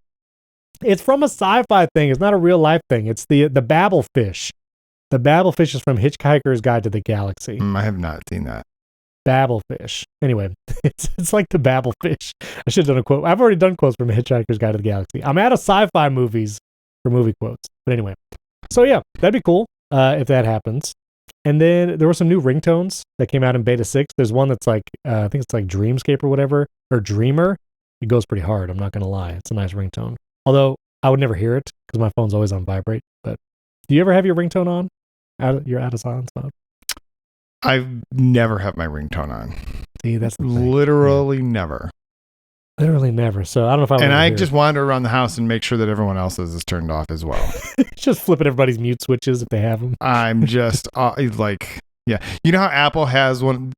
It's from a sci-fi thing. It's not a real life thing. It's the babble fish. The babble fish is from Hitchhiker's Guide to the Galaxy. I have not seen that. Babble fish. Anyway, it's like the babble fish. I should have done a quote. I've already done quotes from Hitchhiker's Guide to the Galaxy. I'm out of sci-fi movies for movie quotes. But anyway, so that'd be cool if that happens. And then there were some new ringtones that came out in Beta 6. There's one that's like, I think it's like Dreamscape or whatever, or Dreamer. It goes pretty hard. I'm not going to lie. It's a nice ringtone. Although I would never hear it because my phone's always on vibrate. But do you ever have your ringtone on? You're out of silence mode? I've never had my ringtone on. See, that's the thing. Literally never. Literally never. So I don't know if I. And I just wander around the house and make sure that everyone else's is turned off as well. Just flipping everybody's mute switches if they have them. I'm just you know how Apple has one?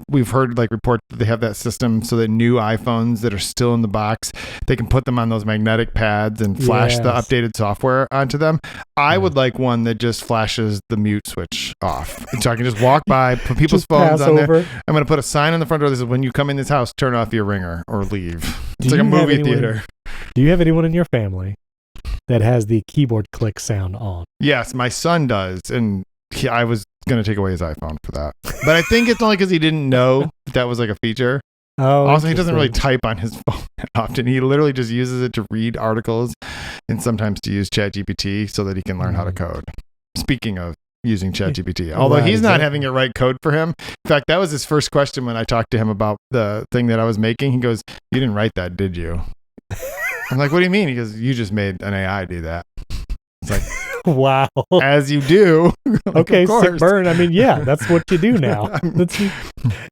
We've heard reports that they have that system so that new iPhones that are still in the box, they can put them on those magnetic pads and flash the updated software onto them. I would like one that just flashes the mute switch off, so I can just walk by, put people's phones on there. I'm going to put a sign on the front door that says, "When you come in this house, turn off your ringer or leave." It's like a movie theater. Do you have anyone in your family that has the keyboard click sound on? Yes, my son does, and I was going to take away his iPhone for that. But I think it's only because he didn't know that was like a feature. Oh, also, he doesn't really type on his phone often. He literally just uses it to read articles and sometimes to use ChatGPT so that he can learn how to code. Speaking of using ChatGPT, although he's not having it write code for him. In fact, that was his first question when I talked to him about the thing that I was making. He goes, "You didn't write that, did you?" I'm like, "What do you mean?" He goes, "You just made an AI do that." It's like, wow. As you do. Okay, sick burn. That's what you do now.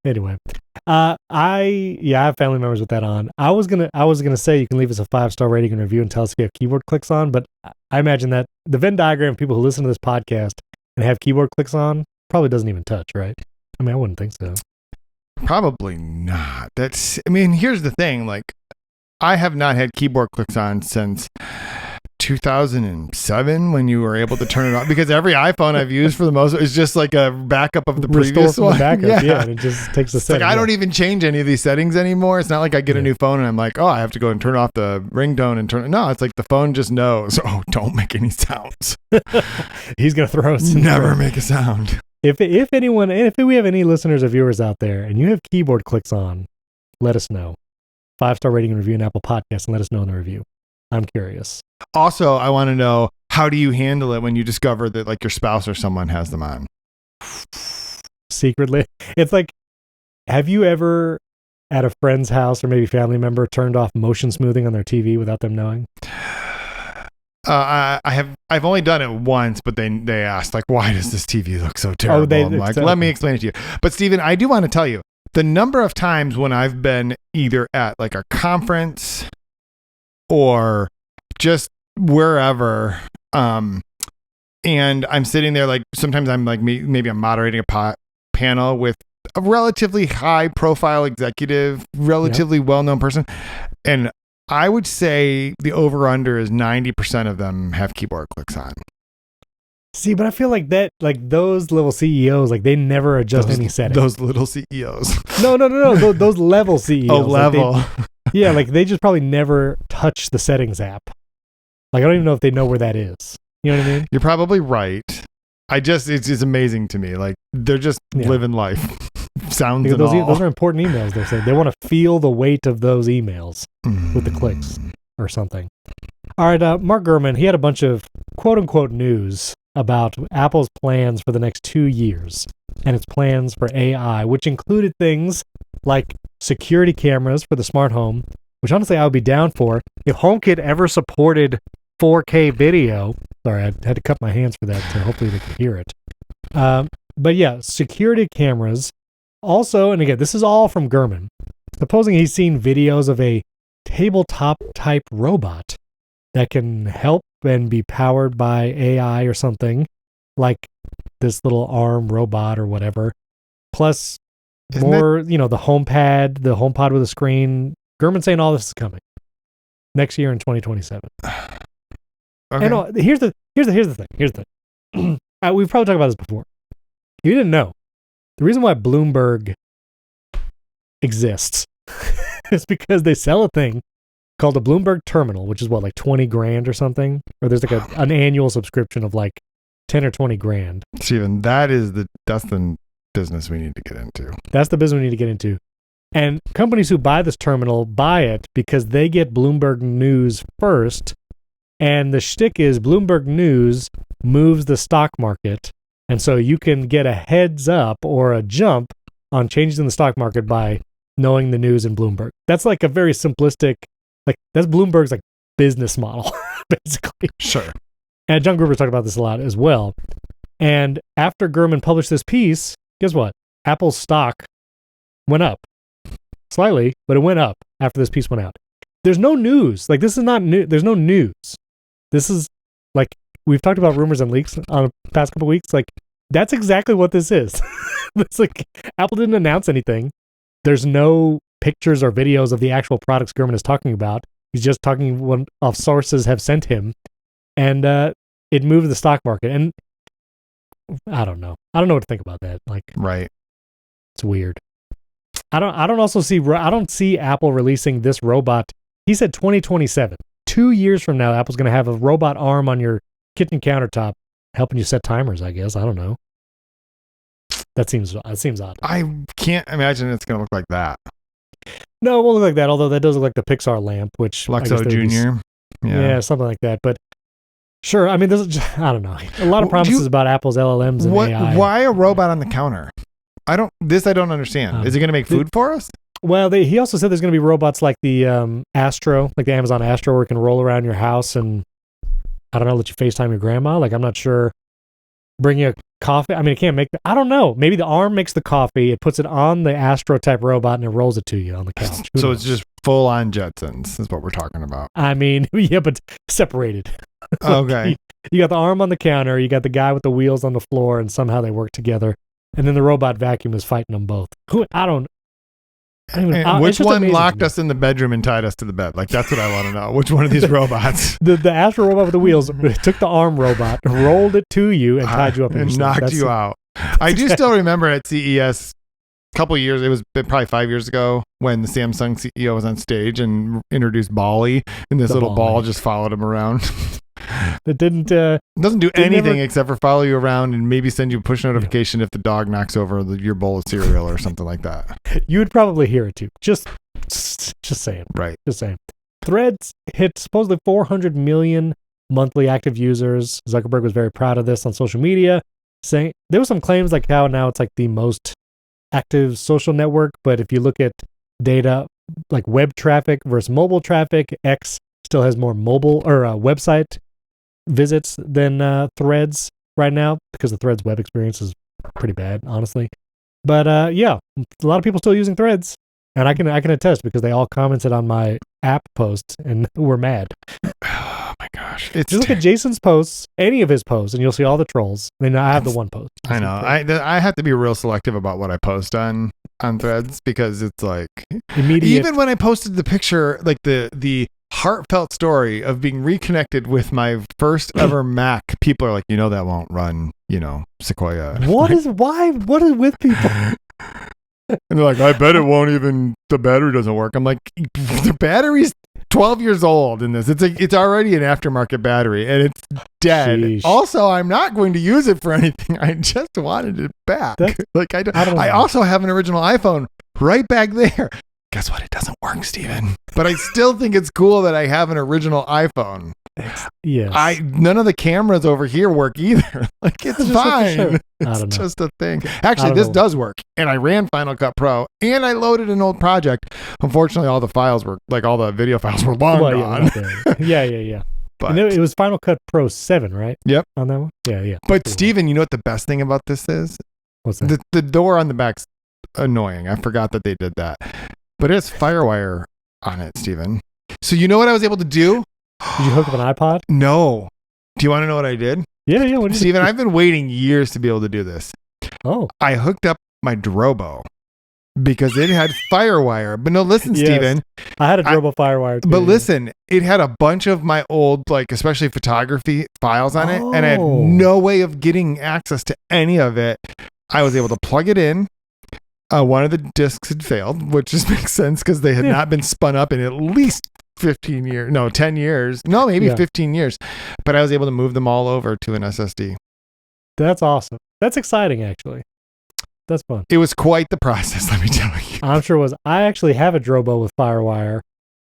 Anyway, I have family members with that on. I was gonna say you can leave us a 5-star rating and review and tell us if you have keyboard clicks on, but I imagine that the Venn diagram of people who listen to this podcast and have keyboard clicks on probably doesn't even touch, right? I wouldn't think so. Probably not. Here's the thing. I have not had keyboard clicks on since 2007 when you were able to turn it on, because every iPhone I've used for the most is just like a backup of the previous one. The backup, and it just takes a second. I don't even change any of these settings anymore. It's not like I get a new phone and I'm like, I have to go and turn off the ringtone and turn it. No, it's like the phone just knows. Oh, don't make any sounds. He's gonna throw us. Never make a sound. If anyone, if we have any listeners or viewers out there and you have keyboard clicks on, let us know. 5-star rating and review in Apple Podcasts and let us know in the review. I'm curious. Also, I want to know, how do you handle it when you discover that like your spouse or someone has them on? Secretly. It's like, have you ever at a friend's house or maybe family member turned off motion smoothing on their TV without them knowing? I've only done it once, but they asked like, why does this TV look so terrible? I'm like, let me explain it to you. But Steven, I do want to tell you the number of times when I've been either at like a conference or just wherever, and I'm sitting there, like sometimes I'm like, maybe I'm moderating a panel with a relatively high profile executive, relatively well-known person. And I would say the over-under is 90% of them have keyboard clicks on. See, but I feel like that, like those little CEOs, like they never adjust any settings. Those little CEOs. No. those level CEOs. Oh, level. Like they just probably never touch the settings app. Like I don't even know if they know where that is. You know what I mean? You're probably right. It's amazing to me. Like they're just living life. Sounds and all. Those are important emails. They're saying they want to feel the weight of those emails with the clicks or something. All right, Mark Gurman, he had a bunch of quote unquote news about Apple's plans for the next 2 years and its plans for AI, which included things like security cameras for the smart home, which honestly I would be down for if HomeKit ever supported 4K video. Sorry, I had to cut my hands for that, so hopefully they could hear it. But yeah, security cameras. Also, and again, this is all from Gurman, supposing he's seen videos of a tabletop type robot that can help and be powered by AI or something, like this little arm robot or whatever. Plus the HomePod with a screen. Gurman's saying all this is coming next year in 2027. Okay. And here's the thing. We've probably talked about this before. You didn't know. The reason why Bloomberg exists is because they sell a thing called a Bloomberg terminal, which is what, like 20 grand or something? Or there's like an annual subscription of like 10 or 20 grand. Steven, that's the business we need to get into. That's the business we need to get into. And companies who buy this terminal buy it because they get Bloomberg News first. And the shtick is Bloomberg News moves the stock market. And so you can get a heads up or a jump on changes in the stock market by knowing the news in Bloomberg. That's like a very simplistic, like that's Bloomberg's like business model, basically. Sure. And John Gruber's talked about this a lot as well. And after Gurman published this piece, guess what? Apple's stock went up slightly, but it went up after this piece went out. There's no news. Like this is not new. There's no news. This is like, we've talked about rumors and leaks on the past couple of weeks. Like, that's exactly what this is. It's like Apple didn't announce anything. There's no pictures or videos of the actual products Gurman is talking about. He's just talking what of sources have sent him, and it moved the stock market. And I don't know. I don't know what to think about that. Like, right? It's weird. I don't see Apple releasing this robot. He said 2027. 2 years from now, Apple's going to have a robot arm on your kitchen countertop helping you set timers, I guess. I don't know. That seems odd. I can't imagine it's going to look like that. No, it won't look like that, although that does look like the Pixar lamp, which Luxo Jr. Yeah, something like that. But sure, I mean, I don't know. A lot of promises about Apple's LLMs and AI. Why a robot on the counter? I don't understand. Is it going to make food for us? Well, he also said there's going to be robots like the Astro, like the Amazon Astro, where it can roll around your house and, I don't know, let you FaceTime your grandma. Like, I'm not sure. Bring you a coffee. I mean, it can't make I don't know. Maybe the arm makes the coffee. It puts it on the Astro type robot and it rolls it to you on the couch. So it's just full on Jetsons is what we're talking about. I mean, yeah, but separated. Okay. You got the arm on the counter. You got the guy with the wheels on the floor, and somehow they work together. And then the robot vacuum is fighting them both. Which one locked us in the bedroom and tied us to the bed? Like, that's what I want to know. Which one of these robots? The Astro robot with the wheels took the arm robot, rolled it to you, and tied you up and knocked you out. I do still remember at CES a couple of years, it was probably 5 years ago, when the Samsung CEO was on stage and introduced Bali, and this little ball just followed him around. That didn't. Doesn't do They anything never- except for follow you around and maybe send you a push notification if the dog knocks over your bowl of cereal or something like that. You would probably hear it too. Just saying. Right. Just saying. Threads hit supposedly 400 million monthly active users. Zuckerberg was very proud of this on social media, saying there were some claims like how now it's like the most active social network. But if you look at data like web traffic versus mobile traffic, X still has more mobile or website visits than Threads right now because the Threads web experience is pretty bad, honestly. But yeah, a lot of people still using Threads, and I can attest because they all commented on my app post and were mad. Oh my gosh! Just look at Jason's posts, any of his posts, and you'll see all the trolls. I mean, I have the one post. I know. I have to be real selective about what I post on Threads because it's like Immediate. even when I posted the picture, like the heartfelt story of being reconnected with my first ever Mac, people are like, that won't run, Sequoia. What is with people? And they're like, I bet it won't even, the battery doesn't work. I'm like, the battery's 12 years old in this. It's already an aftermarket battery and it's dead. Sheesh. Also, I'm not going to use it for anything. I just wanted it back. Like I don't know. I also have an original iPhone right back there. Guess what? It doesn't work, Steven. But I still think it's cool that I have an original iPhone. Yes. None of the cameras over here work either. Like it's Just fine. I don't know. It's just a thing. Actually, this does work. And I ran Final Cut Pro and I loaded an old project. Unfortunately, all the video files were long gone. Yeah. But It was Final Cut Pro 7, right? Yep. On that one? Yeah. But Steven, you know what the best thing about this is? What's that? The door on the back's annoying. I forgot that they did that. But it's FireWire on it, Steven. So you know what I was able to do? Did you hook up an iPod? No. Do you want to know what I did? Yeah. What did you Steven, I've been waiting years to be able to do this. Oh. I hooked up my Drobo because it had FireWire. But no, listen, Yes. Steven. I had a Drobo FireWire too. But listen, it had a bunch of my old, especially photography files on it. And I had no way of getting access to any of it. I was able to plug it in. One of the discs had failed, which just makes sense because they had not been spun up in at least 10 years. No, maybe 15 years. But I was able to move them all over to an SSD. That's awesome. That's exciting, actually. That's fun. It was quite the process, let me tell you. I'm sure it was. I actually have a Drobo with FireWire.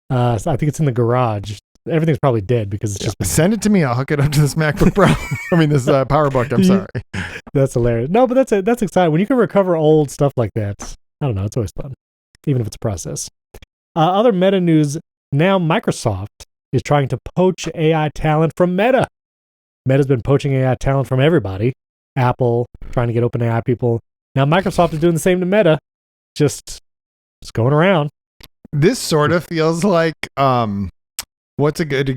So I think it's in the garage. Everything's probably dead because it's just... Send it to me. I'll hook it up to this MacBook Pro. this PowerBook. I'm sorry. That's hilarious. No, but that's exciting. When you can recover old stuff like that, I don't know. It's always fun, even if it's a process. Other Meta news. Now Microsoft is trying to poach AI talent from Meta. Meta's been poaching AI talent from everybody. Apple, trying to get OpenAI people. Now Microsoft is doing the same to Meta. Just going around. This sort of feels like... what's a good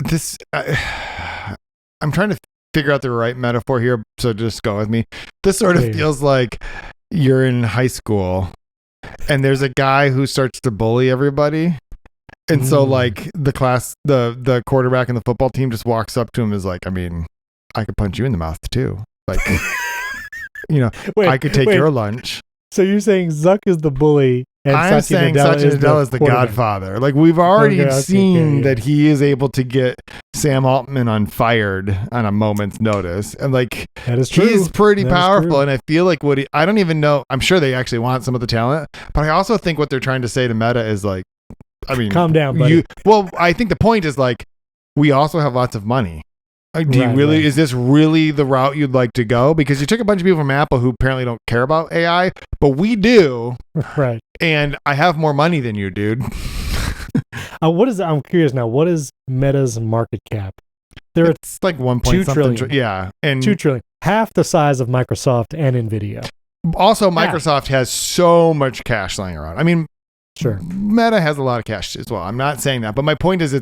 this? I'm trying to figure out the right metaphor here, so just go with me. This sort of feels like you're in high school, and there's a guy who starts to bully everybody, and so the quarterback in the football team just walks up to him and is like, I mean, I could punch you in the mouth too, I could take your lunch. So you're saying Zuck is the bully? And I'm saying Satya Nadella is the godfather. Like we've already seen that he is able to get Sam Altman unfired on a moment's notice. And that is true. He's pretty powerful. And I feel like I don't even know. I'm sure they actually want some of the talent, but I also think what they're trying to say to Meta is calm down, buddy. I think the point is we also have lots of money. Is this really the route you'd like to go? Because you took a bunch of people from Apple who apparently don't care about AI, but we do. Right. And I have more money than you, dude. I'm curious now, what is Meta's market cap? It's like 1.2 trillion. Yeah. And 2 trillion. Half the size of Microsoft and Nvidia. Also, Microsoft has so much cash lying around. I mean, sure. Meta has a lot of cash as well. I'm not saying that, but my point is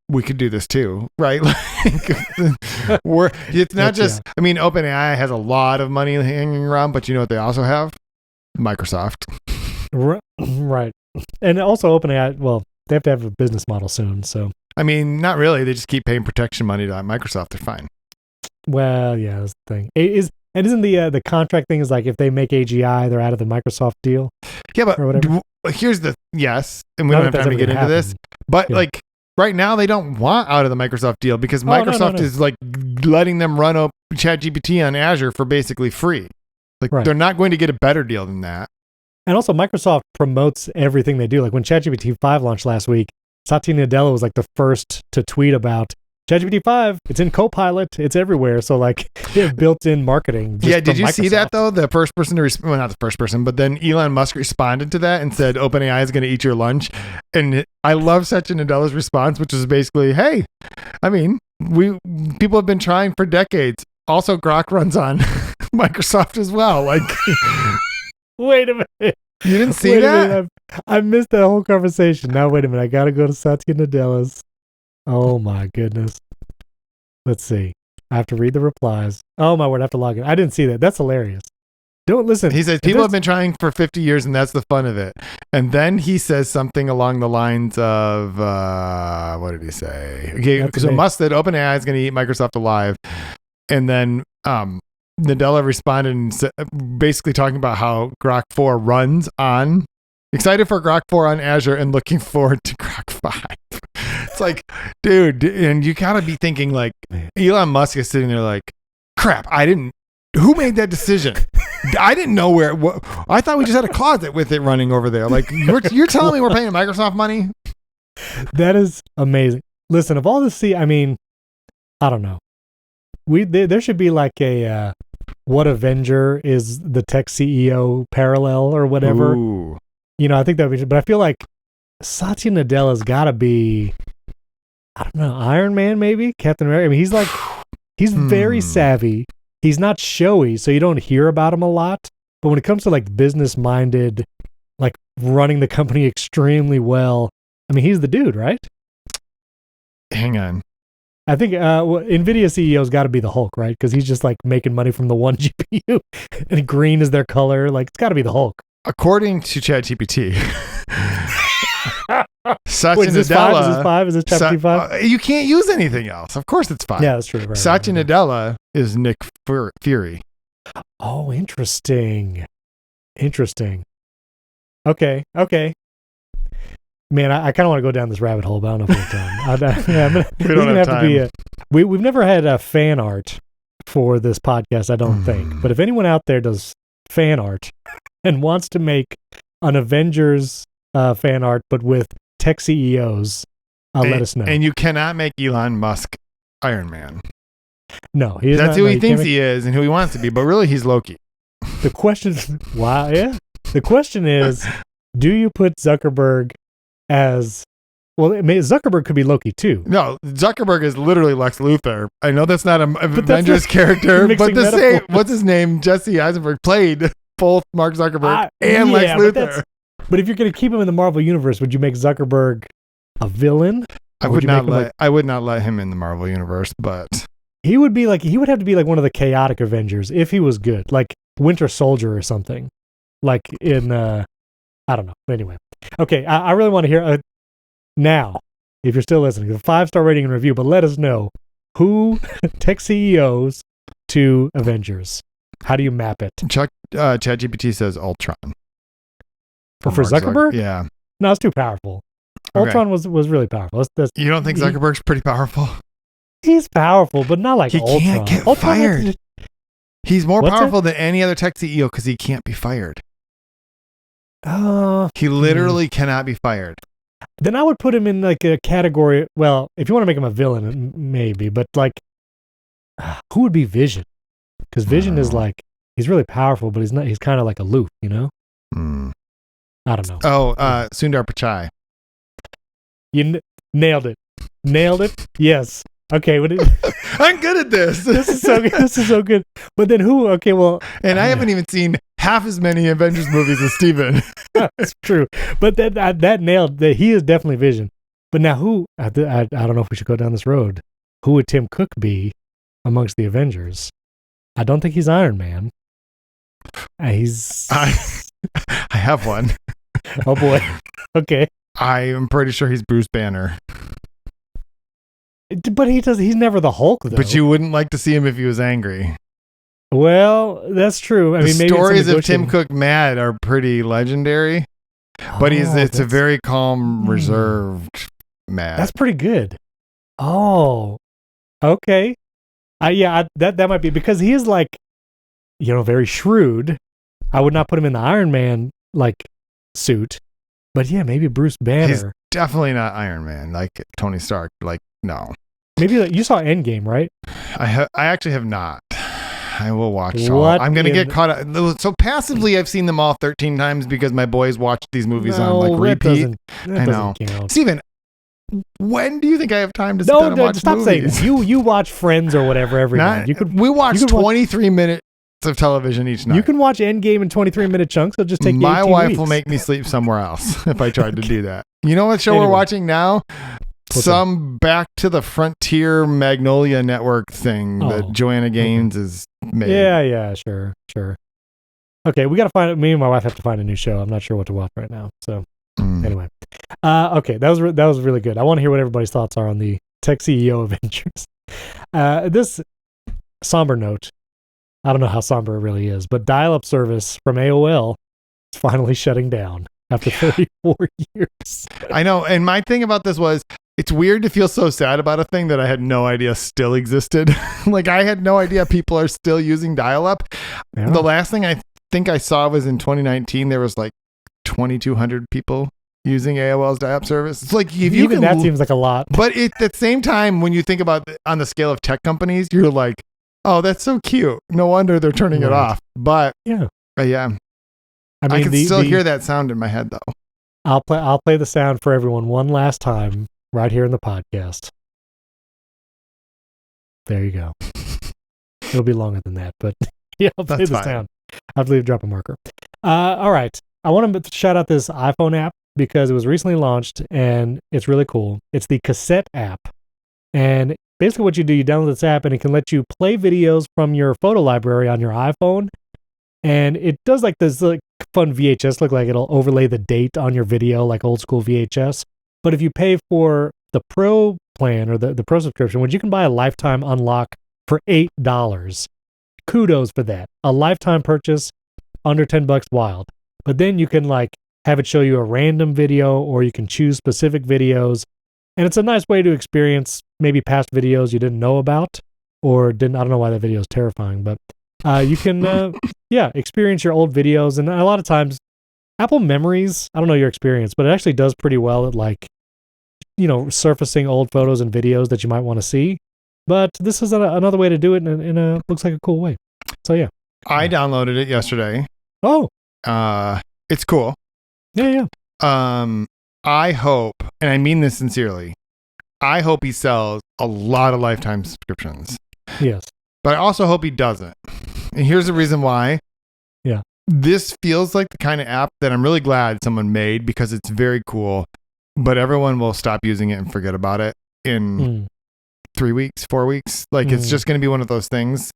we could do this too, right? It's not just, OpenAI has a lot of money hanging around, but you know what they also have? Microsoft. Right. And also OpenAI, they have to have a business model soon, so. Not really. They just keep paying protection money to Microsoft. They're fine. Well, yeah, that's the thing. Isn't the contract thing is if they make AGI, they're out of the Microsoft deal? Yeah, but or whatever? Here's and we don't have time to get into this, but right now they don't want out of the Microsoft deal because Microsoft is like letting them run up ChatGPT on Azure for basically free. Like they're not going to get a better deal than that. And also Microsoft promotes everything they do. Like when ChatGPT-5 launched last week, Satya Nadella was like the first to tweet about ChatGPT-5. It's in Copilot. It's everywhere. So like they have built-in marketing. Yeah, did you see that though? The first person to well, not the first person, but then Elon Musk responded to that and said OpenAI is going to eat your lunch. And I love Satya Nadella's response, which is basically, "Hey, I mean, people have been trying for decades. Also, Grok runs on Microsoft as well." Like, wait a minute. You didn't see that? I missed that whole conversation. Now, wait a minute. I got to go to Satya Nadella's. Oh, my goodness. Let's see. I have to read the replies. Oh, my word. I have to log in. I didn't see that. That's hilarious. Don't listen. He says, people have been trying for 50 years, and that's the fun of it. And then he says something along the lines of, what did he say? Okay, so Musk said OpenAI is going to eat Microsoft alive. And then Nadella responded and basically talking about how Grok 4 runs on, excited for Grok 4 on Azure and looking forward to Grok 5. It's like, dude, and you gotta be thinking like, Elon Musk is sitting there like, crap, who made that decision? I didn't know I thought we just had a closet with it running over there. Like, you're telling me we're paying Microsoft money? That is amazing. Listen, of all the I mean, I don't know. There should be like a what Avenger is the tech CEO parallel or whatever. Ooh. You know, I think that would be, but I feel like Satya Nadella's got to be, I don't know, Iron Man maybe? Captain America? I mean, he's very savvy. He's not showy, so you don't hear about him a lot. But when it comes to like business-minded, like running the company extremely well, I mean, he's the dude, right? Hang on. I think NVIDIA CEO's got to be the Hulk, right? Because he's just like making money from the one GPU, and green is their color. Like, it's got to be the Hulk. According to ChatGPT, Satya Wait, is this Nadella, 5? Is this 5? Is this ChatGPT 5? You can't use anything else. Of course it's 5. Yeah, that's true. Right, Satya Nadella is Nick Fury. Oh, interesting. Okay. Man, I kind of want to go down this rabbit hole, but I don't know if we have time. We don't have time. We've never had a fan art for this podcast, I don't think. But if anyone out there does fan art and wants to make an Avengers fan art, but with tech CEOs, let us know. And you cannot make Elon Musk Iron Man. No, that's who he thinks he is and who he wants to be, but really he's Loki. The question is, wow, yeah. The question is, do you put Zuckerberg as, well, Zuckerberg could be Loki too. No, Zuckerberg is literally Lex Luthor. I know that's not an Avengers character, but the same, what's his name? Jesse Eisenberg played both Mark Zuckerberg and Lex Luthor. But if you're going to keep him in the Marvel universe, would you make Zuckerberg a villain? I would not let him in the Marvel universe, but he would have to be like one of the chaotic Avengers if he was good, like Winter Soldier or something. Like in I don't know. Anyway. Okay, I really want to hear now, if you're still listening, the 5-star rating and review, but let us know who tech CEOs to Avengers. How do you map it? ChatGPT says Ultron. For Zuckerberg? Yeah. No, it's too powerful. Okay. Ultron was really powerful. You don't think Zuckerberg's pretty powerful? He's powerful, but not like Ultron. He can't get fired. He's more powerful than any other tech CEO because he can't be fired. He literally cannot be fired. Then I would put him in like a category. Well, if you want to make him a villain, maybe, but like, who would be Vision? Because Vision is like, he's really powerful, but he's not. He's kind of like aloof, you know. I don't know. Oh, Sundar Pichai. You nailed it. Yes. Okay. I'm good at this. This is so good. But then who? Okay. Well, and I haven't even seen half as many Avengers movies as Steven. That's true. But that nailed that. He is definitely Vision. But now who? I don't know if we should go down this road. Who would Tim Cook be amongst the Avengers? I don't think he's Iron Man. I have one. Oh boy. Okay. I am pretty sure he's Bruce Banner. But he's never the Hulk though. But you wouldn't like to see him if he was angry. Well, that's true. I mean, maybe stories of Tim Cook mad are pretty legendary. But it's a very calm, reserved Mad. That's pretty good. Oh, okay. That might be because he is like, very shrewd. I would not put him in the Iron Man like suit, but yeah, maybe Bruce Banner. He's definitely not Iron Man like Tony Stark. Like, no. Maybe you saw Endgame, right? I actually have not. I will watch all. What I'm going to get caught up. So passively, I've seen them all 13 times because my boys watch these movies on like repeat. That doesn't count. Steven, when do you think I have time to sit down and watch stop movies? saying that. You watch Friends or whatever every night. We watch 23 minutes of television each night. You can watch Endgame in 23-minute chunks. It'll just take you 18 My wife weeks. will make me sleep somewhere else if I tried to do that. You know what show we're watching now? Some Back to the Frontier Magnolia Network thing that Joanna Gaines is made. Yeah, sure. Okay, we got to find. Me and my wife have to find a new show. I'm not sure what to watch right now. So anyway, okay, that was really good. I want to hear what everybody's thoughts are on the Tech CEO Avengers. This somber note. I don't know how somber it really is, but dial-up service from AOL is finally shutting down after 34 years. I know, and my thing about this was, it's weird to feel so sad about a thing that I had no idea still existed. Like, I had no idea people are still using dial-up. Yeah. The last thing I think I saw was in 2019, there was like 2,200 people using AOL's dial-up service. It's like, if you even that seems like a lot. But at the same time, when you think about on the scale of tech companies, you're like, oh, that's so cute. No wonder they're turning it off. But yeah. I mean, I can still hear that sound in my head, though. I'll play the sound for everyone one last time right here in the podcast. There you go. It'll be longer than that, but yeah, I'll play the sound. I have to leave drop a marker. All right. I want to shout out this iPhone app because it was recently launched and it's really cool. It's the Cassette app. And basically what you do, you download this app and it can let you play videos from your photo library on your iPhone. And it does like this like fun VHS look, like it'll overlay the date on your video like old school VHS. But if you pay for the Pro plan or the Pro subscription, which you can buy a lifetime unlock for $8, kudos for that. A lifetime purchase under $10 wild. But then you can like have it show you a random video or you can choose specific videos. And it's a nice way to experience maybe past videos you didn't know about or didn't. I don't know why that video is terrifying, but you can, experience your old videos. And a lot of times, Apple Memories, I don't know your experience, but it actually does pretty well at like, surfacing old photos and videos that you might want to see. But this is another way to do it in a looks like a cool way. So yeah. I downloaded it yesterday. Oh. It's cool. Yeah. I hope, and I mean this sincerely, I hope he sells a lot of lifetime subscriptions. Yes. But I also hope he doesn't. And here's the reason why. Yeah. This feels like the kind of app that I'm really glad someone made because it's very cool, but everyone will stop using it and forget about it in 3 weeks, 4 weeks. Like it's just going to be one of those things.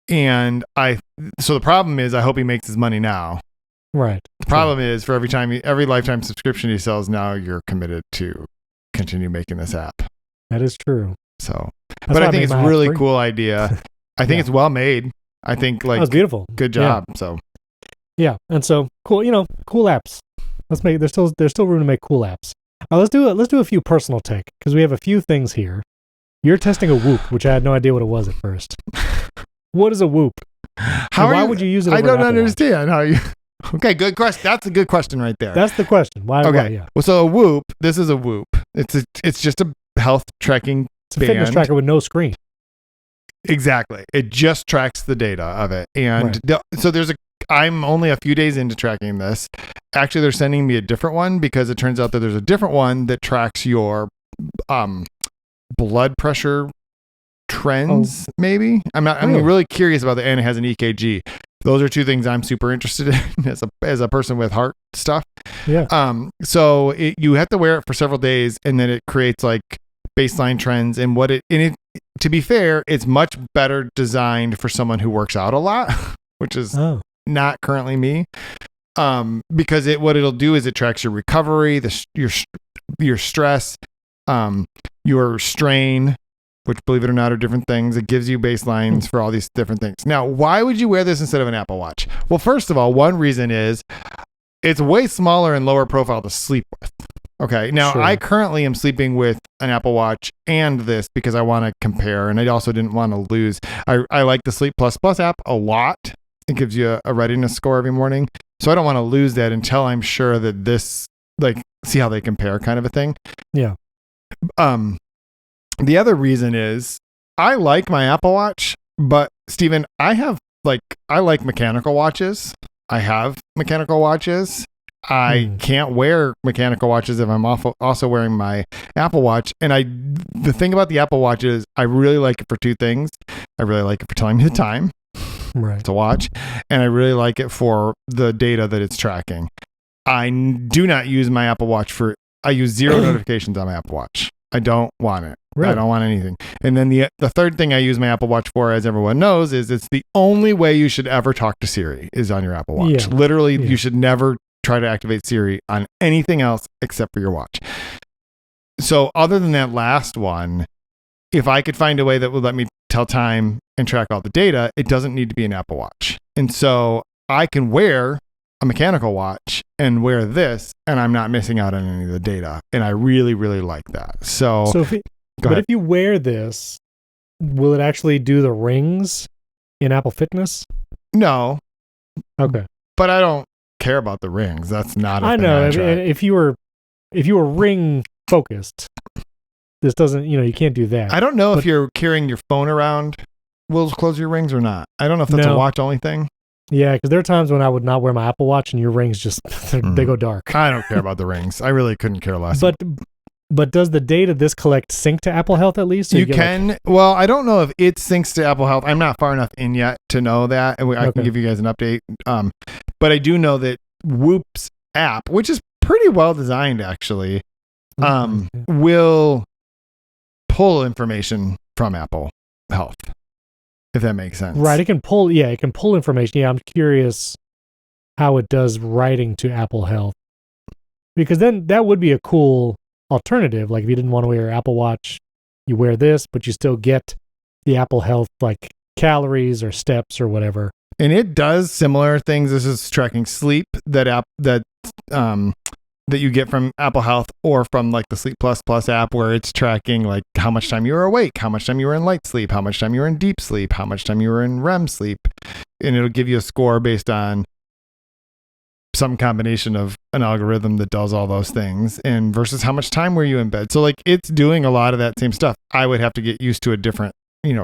And so the problem is I hope he makes his money now. Right. The problem is for every lifetime subscription he sells now, you're committed to continue making this app. That is true. So, but I think it's a really cool idea. I think it's well made. I think like it's beautiful. Good job. Yeah. So, yeah, and so cool. Cool apps. There's still room to make cool apps. Let's do a few personal tech because we have a few things here. You're testing a Whoop, which I had no idea what it was at first. What is a Whoop? Why would you use it? I don't understand how you. Okay, good question. That's a good question right there. That's the question. Why? Okay. Why, yeah. Well, so a Whoop. This is a Whoop. It's just a health tracking. It's a fitness tracker with no screen. Exactly. It just tracks the data of it, and so I'm only a few days into tracking this. Actually, they're sending me a different one because it turns out that there's a different one that tracks your blood pressure trends. Maybe I'm really curious about and it has an EKG. Those are two things I'm super interested in as a person with heart stuff. Yeah. So you have to wear it for several days, and then it creates like baseline trends and to be fair, it's much better designed for someone who works out a lot, which is not currently me. Because what it'll do is it tracks your recovery, your stress, your strain, which believe it or not are different things. It gives you baselines for all these different things. Now, why would you wear this instead of an Apple Watch? Well, first of all, one reason is it's way smaller and lower profile to sleep with. Okay. Now, Sure. I currently am sleeping with an Apple Watch and this because I want to compare, and I also didn't want to lose. I like the Sleep Plus Plus app a lot. It gives you a readiness score every morning. So I don't want to lose that until I'm sure that this, like, see how they compare kind of a thing. Yeah. The other reason is I like my Apple Watch, but Steven, I like mechanical watches. I have mechanical watches. I can't wear mechanical watches if I'm also wearing my Apple Watch. And the thing about the Apple Watch is I really like it for two things. I really like it for telling me the time to watch, and I really like it for the data that it's tracking. I do not use my Apple Watch I use zero notifications on my Apple Watch. I don't want it. Really? I don't want anything. And then the third thing I use my Apple Watch for, as everyone knows, is it's the only way you should ever talk to Siri is on your Apple Watch. Yeah. Literally, you should never try to activate Siri on anything else except for your watch. So other than that last one, if I could find a way that would let me tell time and track all the data, it doesn't need to be an Apple Watch. And so I can wear a mechanical watch and wear this, and I'm not missing out on any of the data. And I really, really like that. So if you wear this, will it actually do the rings in Apple Fitness? No. Okay. But I don't care about the rings. That's not a thing. I know. If you were ring focused, this doesn't, you can't do that. I don't know if you're carrying your phone around will close your rings or not. I don't know if that's a watch only thing. Yeah, because there are times when I would not wear my Apple Watch and your rings just, they go dark. I don't care about the rings. I really couldn't care less. But does the data this collect sync to Apple Health at least? So you can. Well, I don't know if it syncs to Apple Health. I'm not far enough in yet to know that. And I can give you guys an update. But I do know that Whoop's app, which is pretty well designed actually, will pull information from Apple Health. If that makes sense. Right. It can pull information. Yeah, I'm curious how it does writing to Apple Health. Because then that would be a cool alternative. Like if you didn't want to wear your Apple Watch, you wear this, but you still get the Apple Health like calories or steps or whatever. And it does similar things. This is tracking sleep that you get from Apple Health or from like the Sleep Plus Plus app, where it's tracking like how much time you were awake, how much time you were in light sleep, how much time you were in deep sleep, how much time you were in REM sleep. And it'll give you a score based on some combination of an algorithm that does all those things and versus how much time were you in bed. So like it's doing a lot of that same stuff. I would have to get used to a different,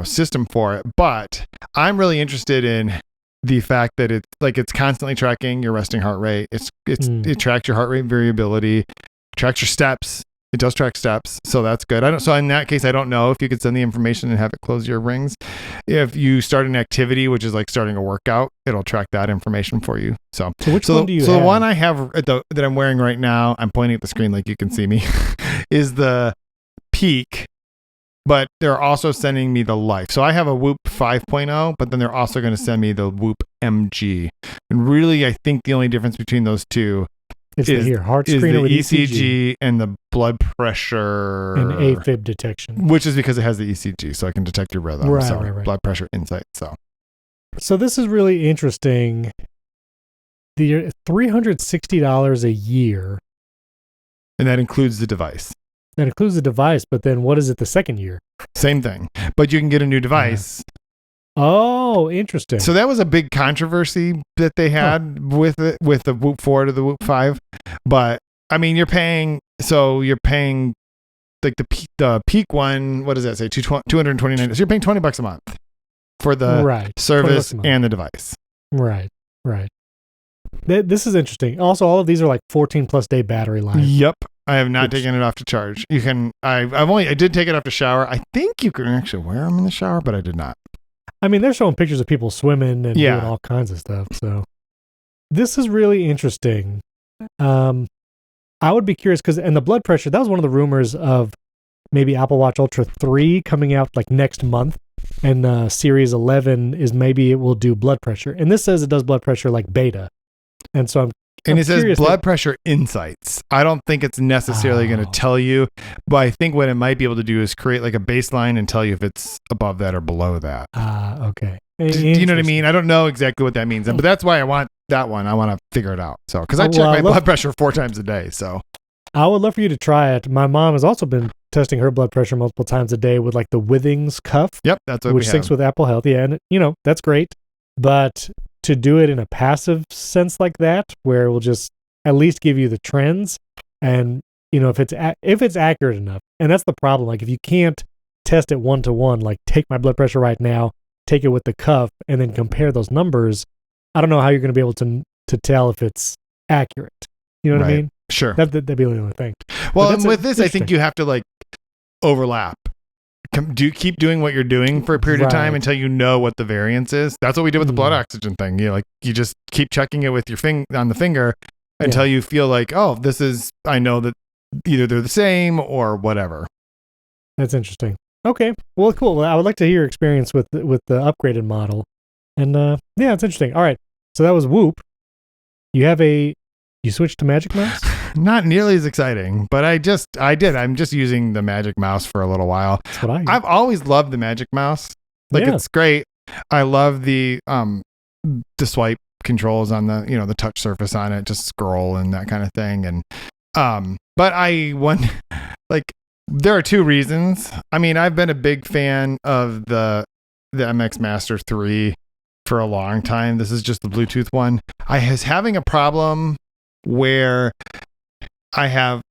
system for it, but I'm really interested in the fact that it's constantly tracking your resting heart rate. It tracks your heart rate variability, tracks your steps. It does track steps, so that's good. So in that case, I don't know if you could send the information and have it close your rings. If you start an activity, which is like starting a workout, it'll track that information for you. So which one do you have? So the one I have that I'm wearing right now, I'm pointing at the screen like you can see me, is the Peak. But they're also sending me the Life. So I have a Whoop 5.0, but then they're also going to send me the Whoop MG. And really, I think the only difference between those two is the ECG and the blood pressure. And AFib detection. Which is because it has the ECG, so I can detect your rhythm. Right. Blood pressure insight. So this is really interesting. The $360 a year. And that includes the device. That includes the device, but then what is it the second year? Same thing. But you can get a new device. Oh, interesting. So that was a big controversy that they had with it, with the Whoop 4 to the Whoop 5. But I mean, you're paying like the Peak one, what does that say? $229. So you're paying $20 a month for the service and the device. Right. This is interesting. Also, all of these are like 14 plus day battery life. Yep. I have not taken it off to charge. You can, I did take it off to shower. I think you can actually wear them in the shower, but I did not. I mean, they're showing pictures of people swimming and doing all kinds of stuff. So this is really interesting. I would be curious and the blood pressure, that was one of the rumors of maybe Apple Watch Ultra 3 coming out like next month. And Series 11 is maybe it will do blood pressure. And this says it does blood pressure like beta. And so it says blood pressure insights. I don't think it's necessarily going to tell you, but I think what it might be able to do is create like a baseline and tell you if it's above that or below that. Okay. Do you know what I mean? I don't know exactly what that means, but that's why I want that one. I want to figure it out. So, because I check my blood pressure 4 times a day. So, I would love for you to try it. My mom has also been testing her blood pressure multiple times a day with like the Withings cuff. Yep, that's what which we have. syncs with Apple Health. Yeah, and that's great. But to do it in a passive sense like that, where it will just at least give you the trends, and if it's accurate enough, and that's the problem. Like if you can't test it 1-to-1, like take my blood pressure right now, take it with the cuff, and then compare those numbers. I don't know how you're going to be able to tell if it's accurate. You know what I mean? Sure. That'd be the only thing. Well, and with this, I think you have to like overlap. Keep doing what you're doing for a period of time until you know what the variance is. That's what we did with the blood oxygen thing. You just keep checking it with your on the finger until you feel like, oh, I know that either they're the same or whatever. That's interesting. Okay. Well, cool. Well, I would like to hear your experience with the upgraded model. And it's interesting. All right. So that was Whoop. You switched to Magic Mouse? Not nearly as exciting, but I did. I'm just using the Magic Mouse for a little while. That's what I've always loved the Magic Mouse. It's great. I love the swipe controls on the touch surface on it, just scroll and that kind of thing. And but there are two reasons. I mean, I've been a big fan of the MX Master 3 for a long time. This is just the Bluetooth one. I was having a problem where I have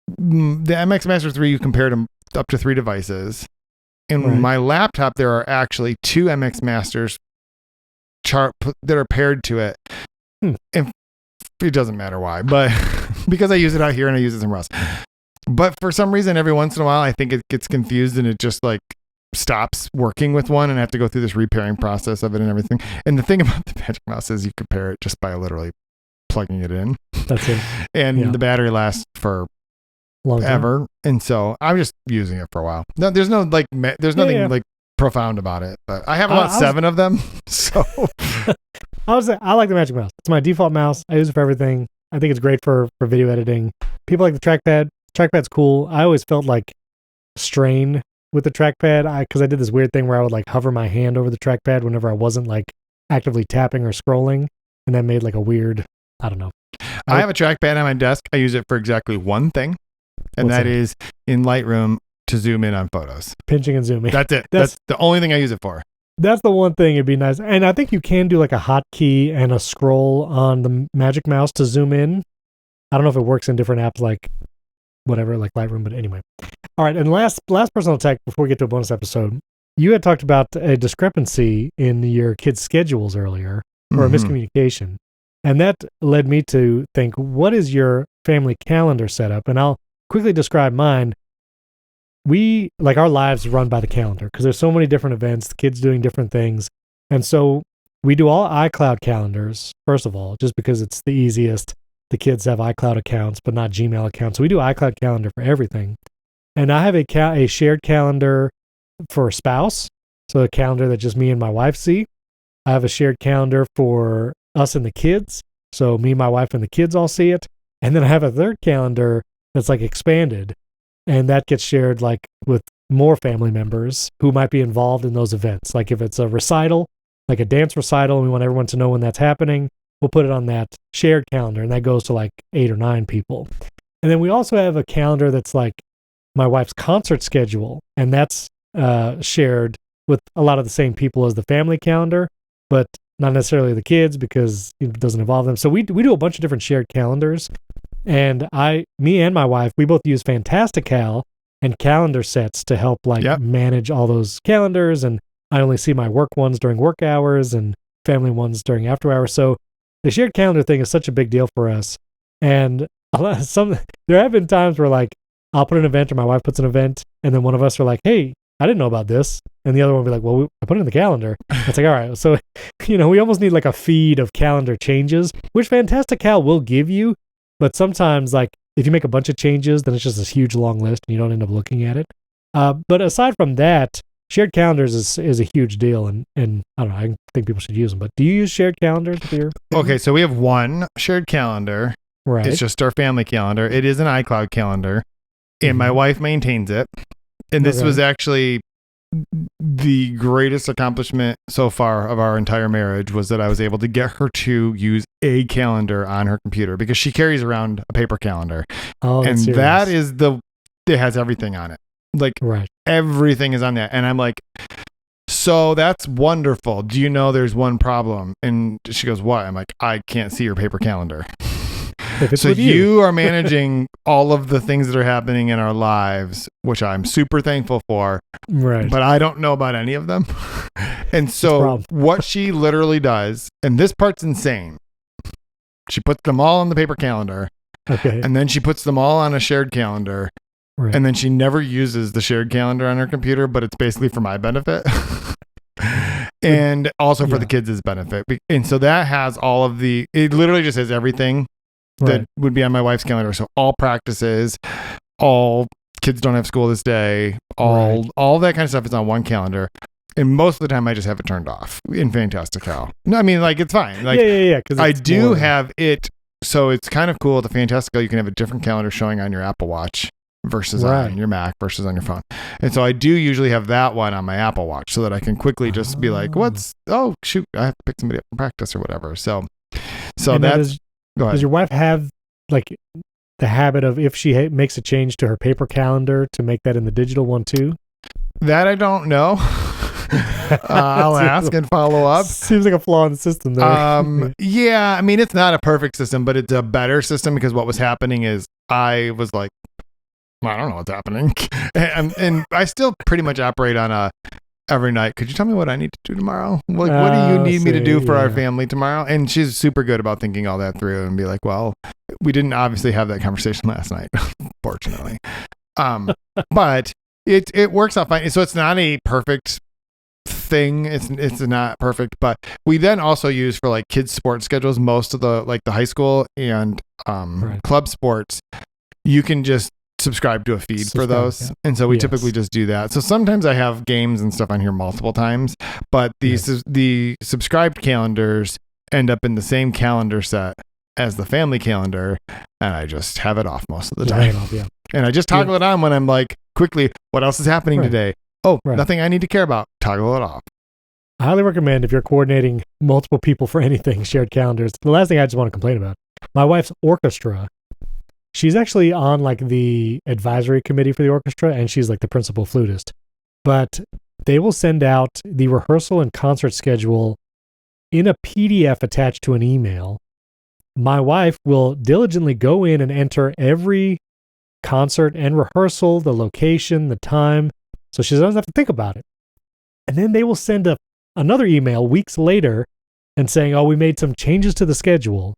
the MX Master 3, you compared them up to 3 devices. In my laptop, there are actually 2 MX Masters that are paired to it. And it doesn't matter why, but because I use it out here and I use it somewhere else. But for some reason, every once in a while, I think it gets confused and it just like stops working with one, and I have to go through this repairing process of it and everything. And the thing about the Magic Mouse is you can pair it just by literally plugging it in. That's it. And the battery lasts for ever. And so I'm just using it for a while. No, there's nothing like profound about it, but I have about 7 of them. So I like the Magic Mouse. It's my default mouse. I use it for everything. I think it's great for video editing. People like the trackpad. Trackpad's cool. I always felt like strain with the trackpad because I did this weird thing where I would like hover my hand over the trackpad whenever I wasn't like actively tapping or scrolling, and that made like a weird, I don't know. I have a trackpad on my desk. I use it for exactly one thing, and that is in Lightroom to zoom in on photos. Pinching and zooming. That's it. That's the only thing I use it for. That's the one thing. It'd be nice. And I think you can do like a hotkey and a scroll on the Magic Mouse to zoom in. I don't know if it works in different apps like whatever, like Lightroom, but anyway. All right, and last personal tech before we get to a bonus episode. You had talked about a discrepancy in your kids' schedules earlier, or a miscommunication. And that led me to think, what is your family calendar setup? And I'll quickly describe mine. We, like, our lives run by the calendar because there's so many different events, the kids doing different things. And so we do all iCloud calendars, first of all, just because it's the easiest. The kids have iCloud accounts, but not Gmail accounts. So we do iCloud calendar for everything. And I have a shared calendar for spouse, so a calendar that just me and my wife see. I have a shared calendar for us and the kids, so me, my wife, and the kids all see it. And then I have a third calendar that's like expanded, and that gets shared like with more family members who might be involved in those events. Like if it's a recital, like a dance recital, and we want everyone to know when that's happening, we'll put it on that shared calendar, and that goes to like 8 or 9 people. And then we also have a calendar that's like my wife's concert schedule, and that's shared with a lot of the same people as the family calendar, but not necessarily the kids because it doesn't involve them. So we do a bunch of different shared calendars, and me and my wife, we both use Fantastical and calendar sets to help manage all those calendars, and I only see my work ones during work hours and family ones during after hours. So the shared calendar thing is such a big deal for us. And there have been times where like I'll put an event or my wife puts an event, and then one of us are like, hey, I didn't know about this. And the other one will be like, well, I put it in the calendar. It's like, all right. So, we almost need like a feed of calendar changes, which Fantastical will give you. But sometimes like if you make a bunch of changes, then it's just this huge long list and you don't end up looking at it. But aside from that, shared calendars is a huge deal. And I don't know, I think people should use them. But do you use shared calendars with your family? Okay, so we have one shared calendar. Right. It's just our family calendar. It is an iCloud calendar. And my wife maintains it. And this was actually the greatest accomplishment so far of our entire marriage was that I was able to get her to use a calendar on her computer, because she carries around a paper calendar. Oh, and serious. that is it has everything on it. Like right. everything is on that. And I'm like, so that's wonderful. Do you know there's one problem? And she goes, what? I'm like, I can't see your paper calendar. So you are managing all of the things that are happening in our lives, which I'm super thankful for. Right. But I don't know about any of them. And so what she literally does, and this part's insane. She puts them all on the paper calendar. Okay. And then she puts them all on a shared calendar. Right. And then she never uses the shared calendar on her computer, but it's basically for my benefit. And also for the kids' benefit. And so that has all of it literally just has everything that would be on my wife's calendar. So all practices, all kids don't have school this day, all that kind of stuff is on one calendar. And most of the time I just have it turned off in Fantastical. No, I mean, like, it's fine. Like, yeah. I do have it. So it's kind of cool. The Fantastical, you can have a different calendar showing on your Apple Watch versus on your Mac versus on your phone. And so I do usually have that one on my Apple Watch so that I can quickly just be like, shoot, I have to pick somebody up from practice or whatever. So that's, go ahead. Does your wife have like the habit of, if she makes a change to her paper calendar, to make that in the digital one too? That I don't know. I'll ask and follow up. Seems like a flaw in the system there. Yeah, I mean, it's not a perfect system, but it's a better system, because what was happening is I was like, I don't know what's happening. And I still pretty much operate on every night. Could you tell me what I need to do tomorrow? What do you need me to do for our family tomorrow? And she's super good about thinking all that through and be like, well, we didn't obviously have that conversation last night, fortunately. But it works out fine. So it's not a perfect thing. It's not perfect, but we then also use for like kids sports schedules, most of the high school and club sports, you can just subscribe to a feed for those. And so we typically just do that. So sometimes I have games and stuff on here multiple times, but the subscribed calendars end up in the same calendar set as the family calendar, and I just have it off most of the time. And I just toggle it on when I'm like, quickly, what else is happening today? Oh, nothing I need to care about. Toggle it off. I highly recommend, if you're coordinating multiple people for anything, shared calendars. The last thing I just want to complain about, my wife's orchestra, she's actually on like the advisory committee for the orchestra, and she's like the principal flutist. But they will send out the rehearsal and concert schedule in a PDF attached to an email. My wife will diligently go in and enter every concert and rehearsal, the location, the time, so she doesn't have to think about it. And then they will send another email weeks later and saying, oh, we made some changes to the schedule.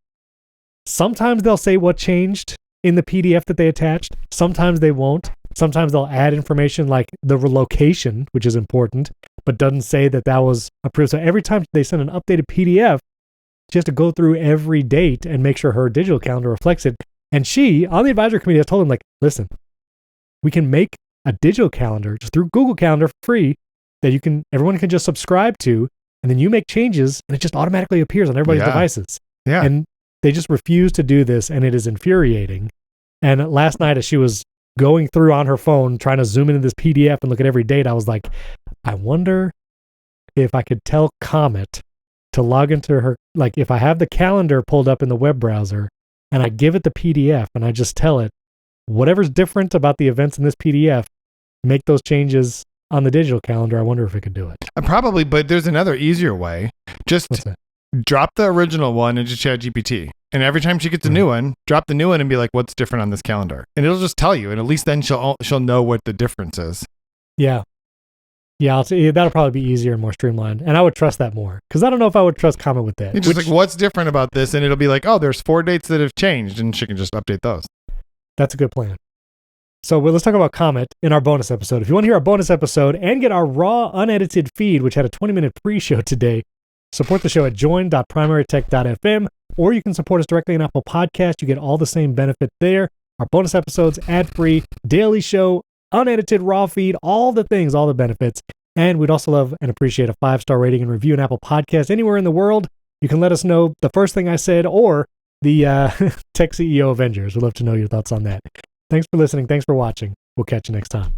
Sometimes they'll say what changed in the PDF that they attached. Sometimes they won't. Sometimes they'll add information like the location, which is important, but doesn't say that was approved. So every time they send an updated PDF, she has to go through every date and make sure her digital calendar reflects it. And she, on the advisory committee, has told them, like, listen, we can make a digital calendar just through Google Calendar for free that everyone can just subscribe to, and then you make changes and it just automatically appears on everybody's devices. Yeah. And they just refuse to do this, and it is infuriating. And last night, as she was going through on her phone, trying to zoom into this PDF and look at every date, I was like, I wonder if I could tell Comet to log into her, like if I have the calendar pulled up in the web browser and I give it the PDF and I just tell it, whatever's different about the events in this PDF, make those changes on the digital calendar. I wonder if it could do it. Probably, but there's another easier way. Just drop the original one into ChatGPT. And every time she gets a new one, drop the new one and be like, what's different on this calendar? And it'll just tell you. And at least then she'll know what the difference is. Yeah. Yeah, that'll probably be easier and more streamlined. And I would trust that more. Because I don't know if I would trust Comet with that. It's just like, what's different about this? And it'll be like, oh, there's 4 dates that have changed. And she can just update those. That's a good plan. So let's talk about Comet in our bonus episode. If you want to hear our bonus episode and get our raw, unedited feed, which had a 20-minute pre-show today, support the show at join.primarytech.fm, or you can support us directly on Apple Podcasts. You get all the same benefit there. Our bonus episodes, ad-free, daily show, unedited raw feed, all the things, all the benefits. And we'd also love and appreciate a 5-star rating and review in Apple Podcasts anywhere in the world. You can let us know the first thing I said or the Tech CEO Avengers. We'd love to know your thoughts on that. Thanks for listening. Thanks for watching. We'll catch you next time.